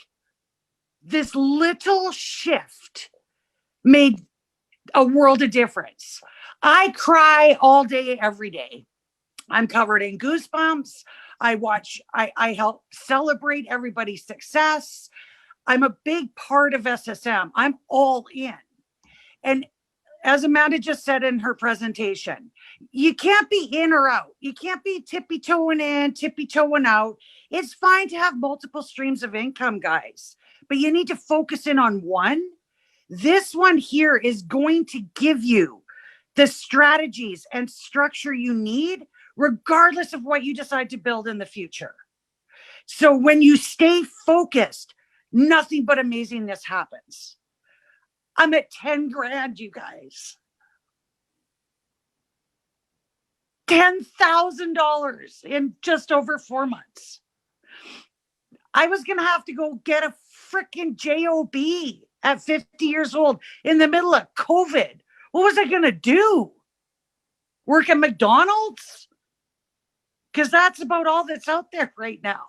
Speaker 3: this little shift made a world of difference. I cry all day, every day. I'm covered in goosebumps. I help celebrate everybody's success. I'm a big part of SSM. I'm all in. And as Amanda just said in her presentation, you can't be in or out. You can't be tippy-toeing in, tippy-toeing out. It's fine to have multiple streams of income, guys, but you need to focus in on one. This one here is going to give you the strategies and structure you need, regardless of what you decide to build in the future. So when you stay focused, nothing but amazingness happens. I'm at 10 grand, you guys. $10,000 in just over 4 months. I was going to have to go get a freaking job at 50 years old in the middle of COVID What was I going to do? Work at McDonald's? Because that's about all that's out there right now.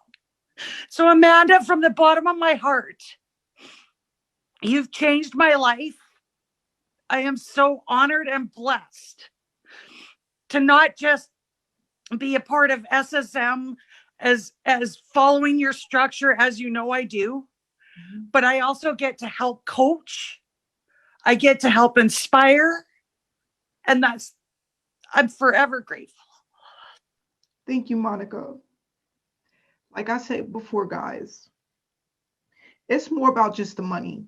Speaker 3: So Amanda, from the bottom of my heart, you've changed my life. I am so honored and blessed to not just be a part of SSM as following your structure, as you know I do, but I also get to help coach. I get to help inspire. And I'm forever grateful.
Speaker 1: Thank you, Monica. Like I said before, guys, it's more about just the money.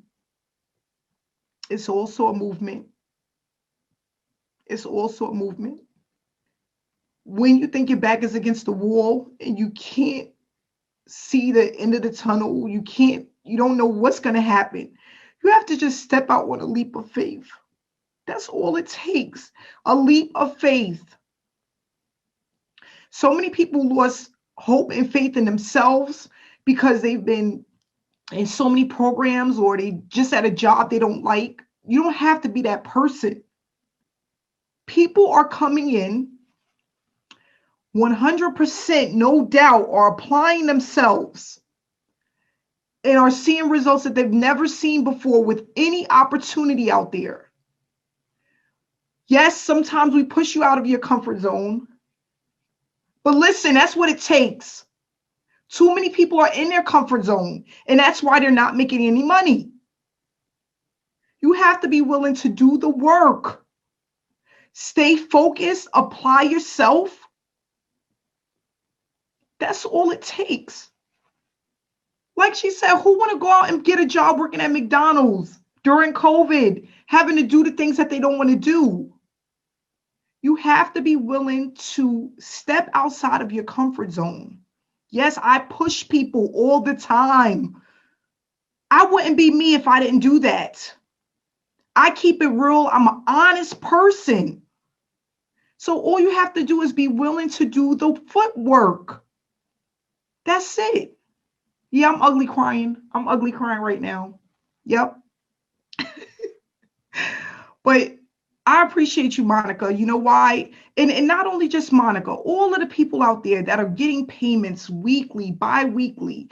Speaker 1: It's also a movement. It's also a movement. When you think your back is against the wall and you can't see the end of the tunnel, you don't know what's going to happen. You have to just step out with a leap of faith. That's all it takes. A leap of faith. So many people lost hope and faith in themselves because they've been in so many programs or they just at a job they don't like. You don't have to be that person. People are coming in 100%, no doubt, are applying themselves and are seeing results that they've never seen before with any opportunity out there. Yes, sometimes we push you out of your comfort zone. But listen, that's what it takes. Too many people are in their comfort zone, and that's why they're not making any money. You have to be willing to do the work. Stay focused, apply yourself. That's all it takes. Like she said, who want to go out and get a job working at McDonald's during COVID, having to do the things that they don't want to do? You have to be willing to step outside of your comfort zone. Yes, I push people all the time. I wouldn't be me if I didn't do that. I keep it real. I'm an honest person. So all you have to do is be willing to do the footwork. That's it. Yeah, I'm ugly crying. I'm ugly crying right now. Yep. But I appreciate you, Monica. You know why? And not only just Monica, all of the people out there that are getting payments weekly, bi-weekly.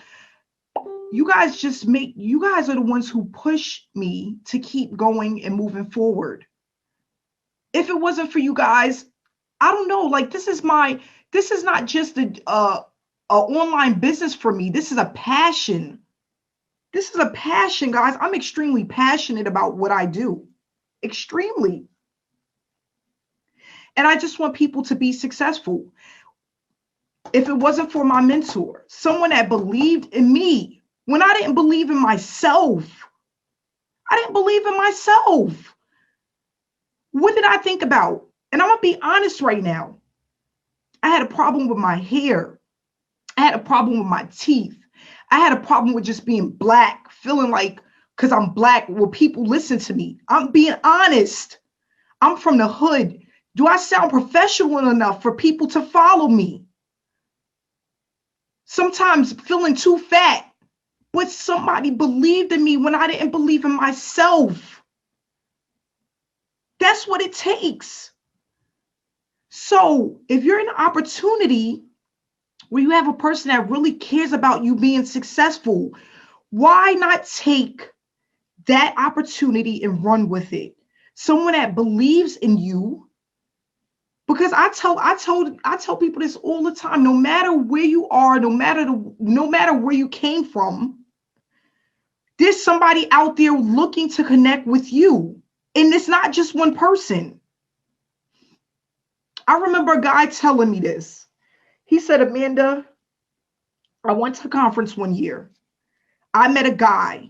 Speaker 1: You guys are the ones who push me to keep going and moving forward. If it wasn't for you guys, I don't know. Like this is not just a online business for me. This is a passion. This is a passion, guys. I'm extremely passionate about what I do. Extremely. And I just want people to be successful. If it wasn't for my mentor, someone that believed in me when I didn't believe in myself, What did I think about? And I'm going to be honest right now. I had a problem with my hair. I had a problem with my teeth. I had a problem with just being black, feeling like because I'm black, will people listen to me? I'm being honest. I'm from the hood. Do I sound professional enough for people to follow me? Sometimes feeling too fat, but somebody believed in me when I didn't believe in myself. That's what it takes. So if you're in an opportunity where you have a person that really cares about you being successful, why not take that opportunity and run with it? Someone that believes in you. Because I tell people this all the time, no matter where you are, no matter where you came from, there's somebody out there looking to connect with you. And it's not just one person. I remember a guy telling me this. He said, Amanda, I went to a conference one year. I met a guy.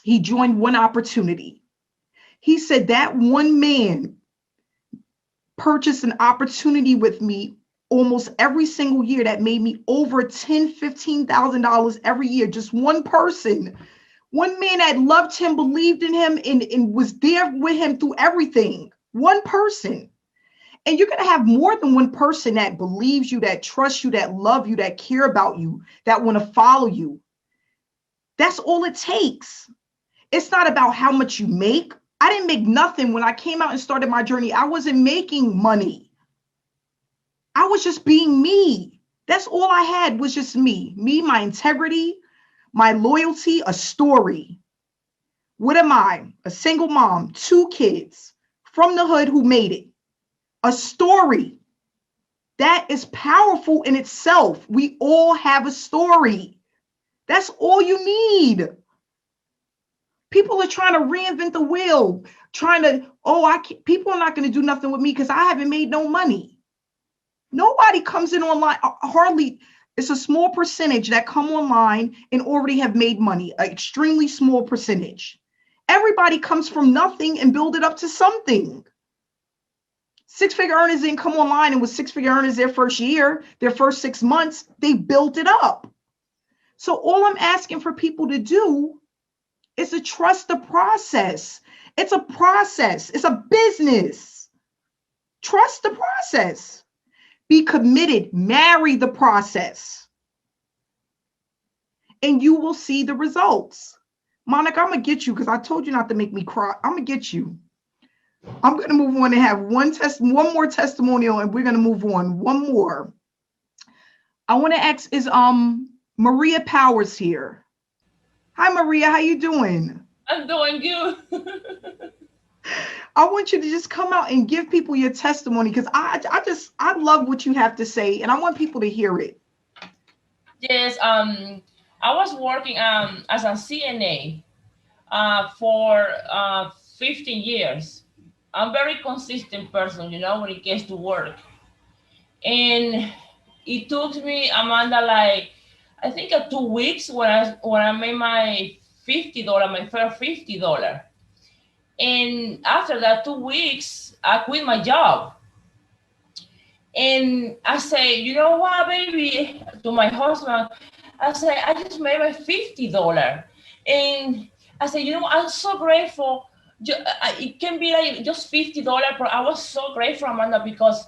Speaker 1: He joined one opportunity. He said that one man purchased an opportunity with me almost every single year that made me over $10,000, $15,000 every year. Just one person, one man that loved him, believed in him, and was there with him through everything. One person. And you're going to have more than one person that believes you, that trusts you, that love you, that care about you, that want to follow you. That's all it takes. It's not about how much you make. I didn't make nothing when I came out and started my journey. I wasn't making money. I was just being me. That's all I had was just me. Me, my integrity, my loyalty, a story. What am I? A single mom, 2 kids from the hood who made it. A story. That is powerful in itself. We all have a story. That's all you need. People are trying to reinvent the wheel, people are not going to do nothing with me because I haven't made no money. Nobody comes in online, hardly, it's a small percentage that come online and already have made money, an extremely small percentage. Everybody comes from nothing and build it up to something. 6-figure earners didn't come online and was 6-figure earners their first year, their first 6 months, they built it up. So all I'm asking for people to do is to trust the process. It's a process. It's a business. Trust the process. Be committed. Marry the process. And you will see the results. Monica, I'm going to get you because I told you not to make me cry. I'm going to get you. I'm going to move on and have one more testimonial, and we're going to move on. One more. I want to ask, is Maria Powers here? Hi, Maria. How you doing?
Speaker 4: I'm doing good.
Speaker 1: I want you to just come out and give people your testimony because I love what you have to say, and I want people to hear it.
Speaker 4: Yes. I was working as a CNA for 15 years. I'm a very consistent person, when it gets to work. And it took me, Amanda, like, I think 2 weeks when I made my $50, my first $50. And after that 2 weeks, I quit my job. And I say, you know what, baby, to my husband, I say, I just made my $50. And I say, I'm so grateful. It can be like just $50, but I was so grateful, Amanda, because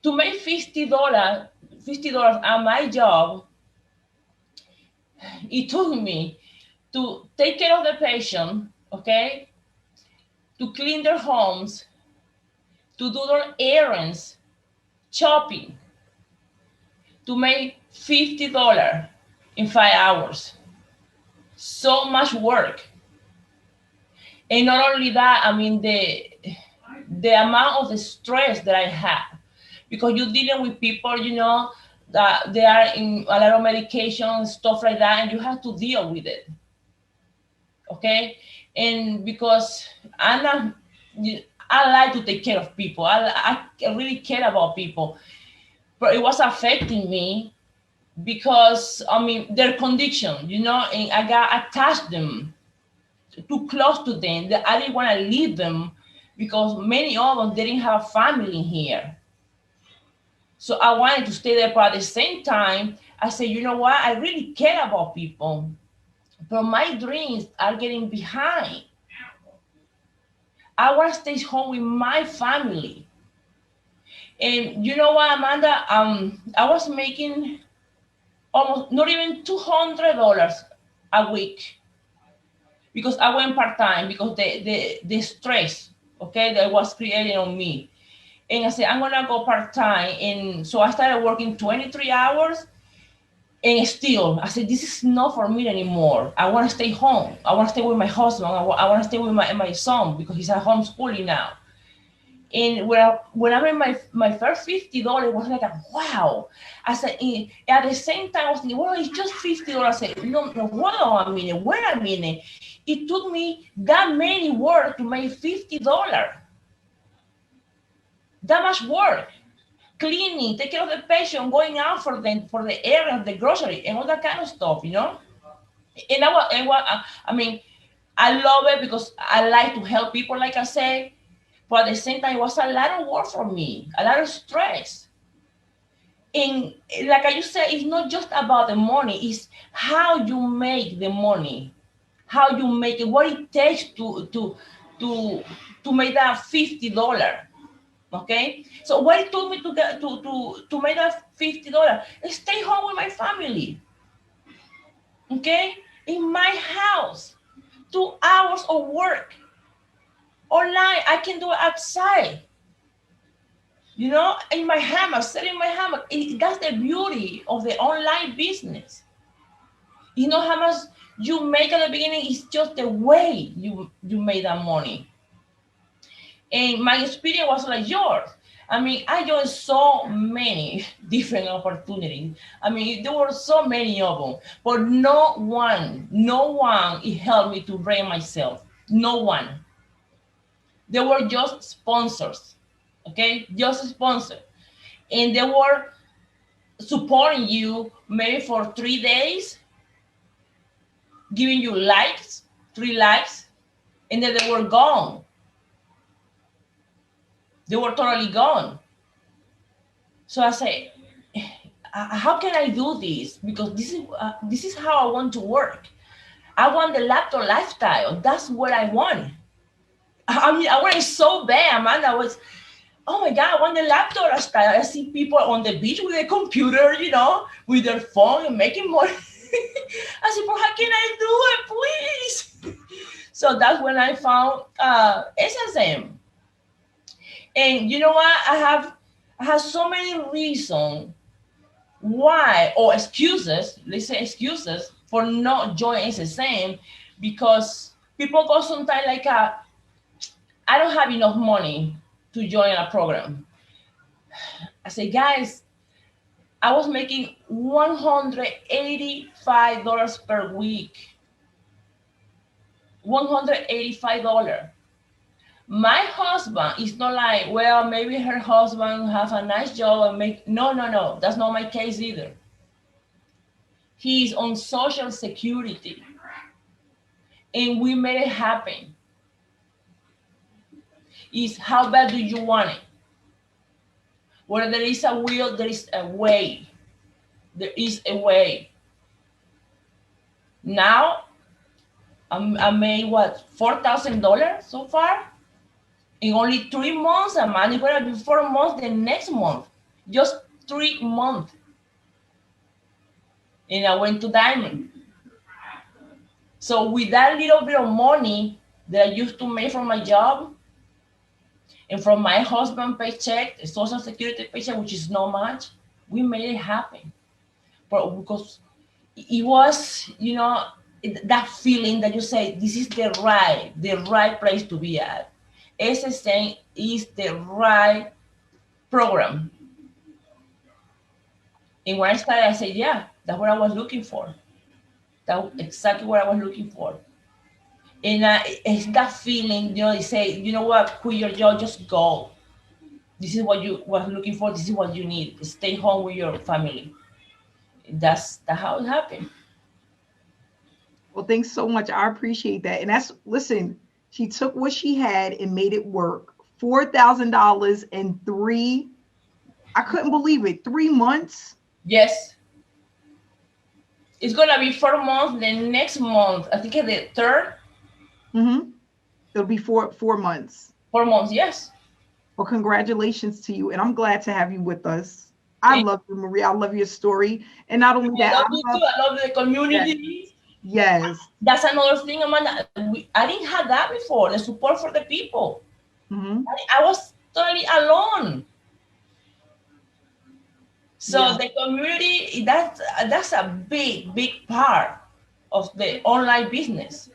Speaker 4: to make $50 at my job, it took me to take care of the patient, okay, to clean their homes, to do their errands, shopping, to make $50 in 5 hours. So much work. And not only that, I mean, the amount of the stress that I had, because you're dealing with people, that they are in a lot of medication, stuff like that, and you have to deal with it. Okay? And because I like to take care of people. I really care about people. But it was affecting me because, their condition, and I got attached them, too close to them, that I didn't want to leave them because many of them didn't have a family here. So I wanted to stay there, but at the same time, I said, you know what? I really care about people, but my dreams are getting behind. I want to stay home with my family. And you know what, Amanda? I was making almost not even $200 a week because I went part-time because the stress, okay, that was creating on me. And I said, I'm going to go part-time. And so I started working 23 hours. And still, I said, this is not for me anymore. I want to stay home. I want to stay with my husband. I want to stay with my son because he's at homeschooling now. And when I made my first $50, it was like, wow. I said, at the same time, I was thinking, well, it's just $50. I said, no, hold on a minute, wait a minute. It took me that many work to make $50. That much work. Cleaning, taking care of the patient, going out for the errands, the grocery, and all that kind of stuff, And I love it because I like to help people, like I say. But at the same time, it was a lot of work for me, a lot of stress. And like I just said, it's not just about the money, it's how you make the money, how you make it, what it takes to make that $50. Okay, so what it took me to get to make that $50 is stay home with my family. Okay, in my house, 2 hours of work. Online, I can do it outside. You know, in my hammock, sitting in my hammock. That's the beauty of the online business. You know how much you make at the beginning is just the way you made that money. And my experience was like yours. I mean, I joined so many different opportunities. I mean, there were so many of them, but no one it helped me to brand myself. No one. They were just sponsors, okay? Just sponsors. And they were supporting you maybe for 3 days, giving you likes, 3 likes, and then they were gone. They were totally gone. So I say, how can I do this? Because this is how I want to work. I want the laptop lifestyle. That's what I want. I mean, I want it so bad, man. Oh my God, I want the laptop lifestyle. I see people on the beach with a computer, you know, with their phone and making money. I said, well, how can I do it, please? So that's when I found SSM. And you know what? I have so many reasons why, or excuses, let's say excuses for not joining SSM, because people go sometimes like, I don't have enough money to join a program. I say, guys, I was making $185 per week. $185. My husband is not like, well, maybe her husband has a nice job and make, no, that's not my case either. He's on Social Security, and we made it happen. Is how bad do you want it? Where there is a will, there is a way. There is a way. Now, I made what, $4,000 so far? In only 3 months, and money gonna be 4 months the next month. Just 3 months. And I went to Diamond. So with that little bit of money that I used to make from my job, and from my husband's paycheck, the Social Security paycheck, which is not much, we made it happen. But because it was, you know, that feeling that you say, this is the right place to be at. SSM is the right program. And when I started, I said, yeah, that's what I was looking for. That's exactly what I was looking for. And it's that feeling, you know, they say, you know what, quit your job, just go. This is what you were looking for. This is what you need. Stay home with your family. That's how it happened.
Speaker 1: Well, thanks so much. I appreciate that. And listen, she took what she had and made it work. $4,000 in I couldn't believe it, 3 months.
Speaker 4: Yes. It's going to be 4 months. The next month, I think the 3rd.
Speaker 1: Mm-hmm. It'll be four months.
Speaker 4: 4 months, yes.
Speaker 1: Well, congratulations to you. And I'm glad to have you with us. I love you, Maria. I love your story. And not only that,
Speaker 4: I love the community.
Speaker 1: Yes.
Speaker 4: That's another thing, Amanda. I didn't have that before, the support for the people.
Speaker 1: Mm-hmm.
Speaker 4: I was totally alone. So the community, that's a big part of the online business.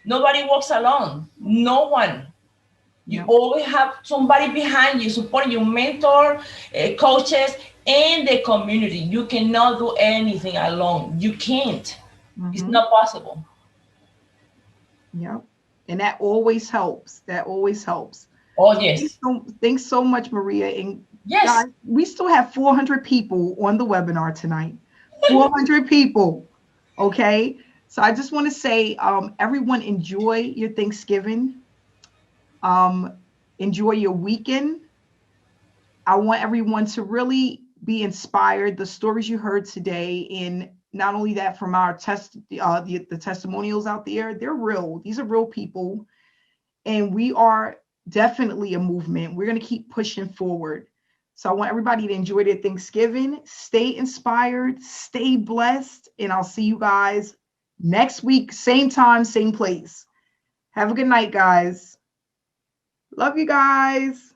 Speaker 4: Nobody works alone. No one. You always have somebody behind you, supporting you, mentor, coaches, and the community. You cannot do anything alone. You can't. Mm-hmm. It's not possible.
Speaker 1: Yep. And that always helps. That always helps.
Speaker 4: Oh, yes.
Speaker 1: Thanks so much, Maria. And
Speaker 4: yes,
Speaker 1: guys, we still have 400 people on the webinar tonight. 400 people. Okay. So I just want to say, everyone, enjoy your Thanksgiving. Enjoy your weekend. I want everyone to really be inspired. The stories you heard today, and not only that, from our the testimonials out there, they're real. These are real people, and we are definitely a movement. We're going to keep pushing forward. So I want everybody to enjoy their Thanksgiving, stay inspired, stay blessed, and I'll see you guys next week, same time, same place. Have a good night, guys. Love you guys.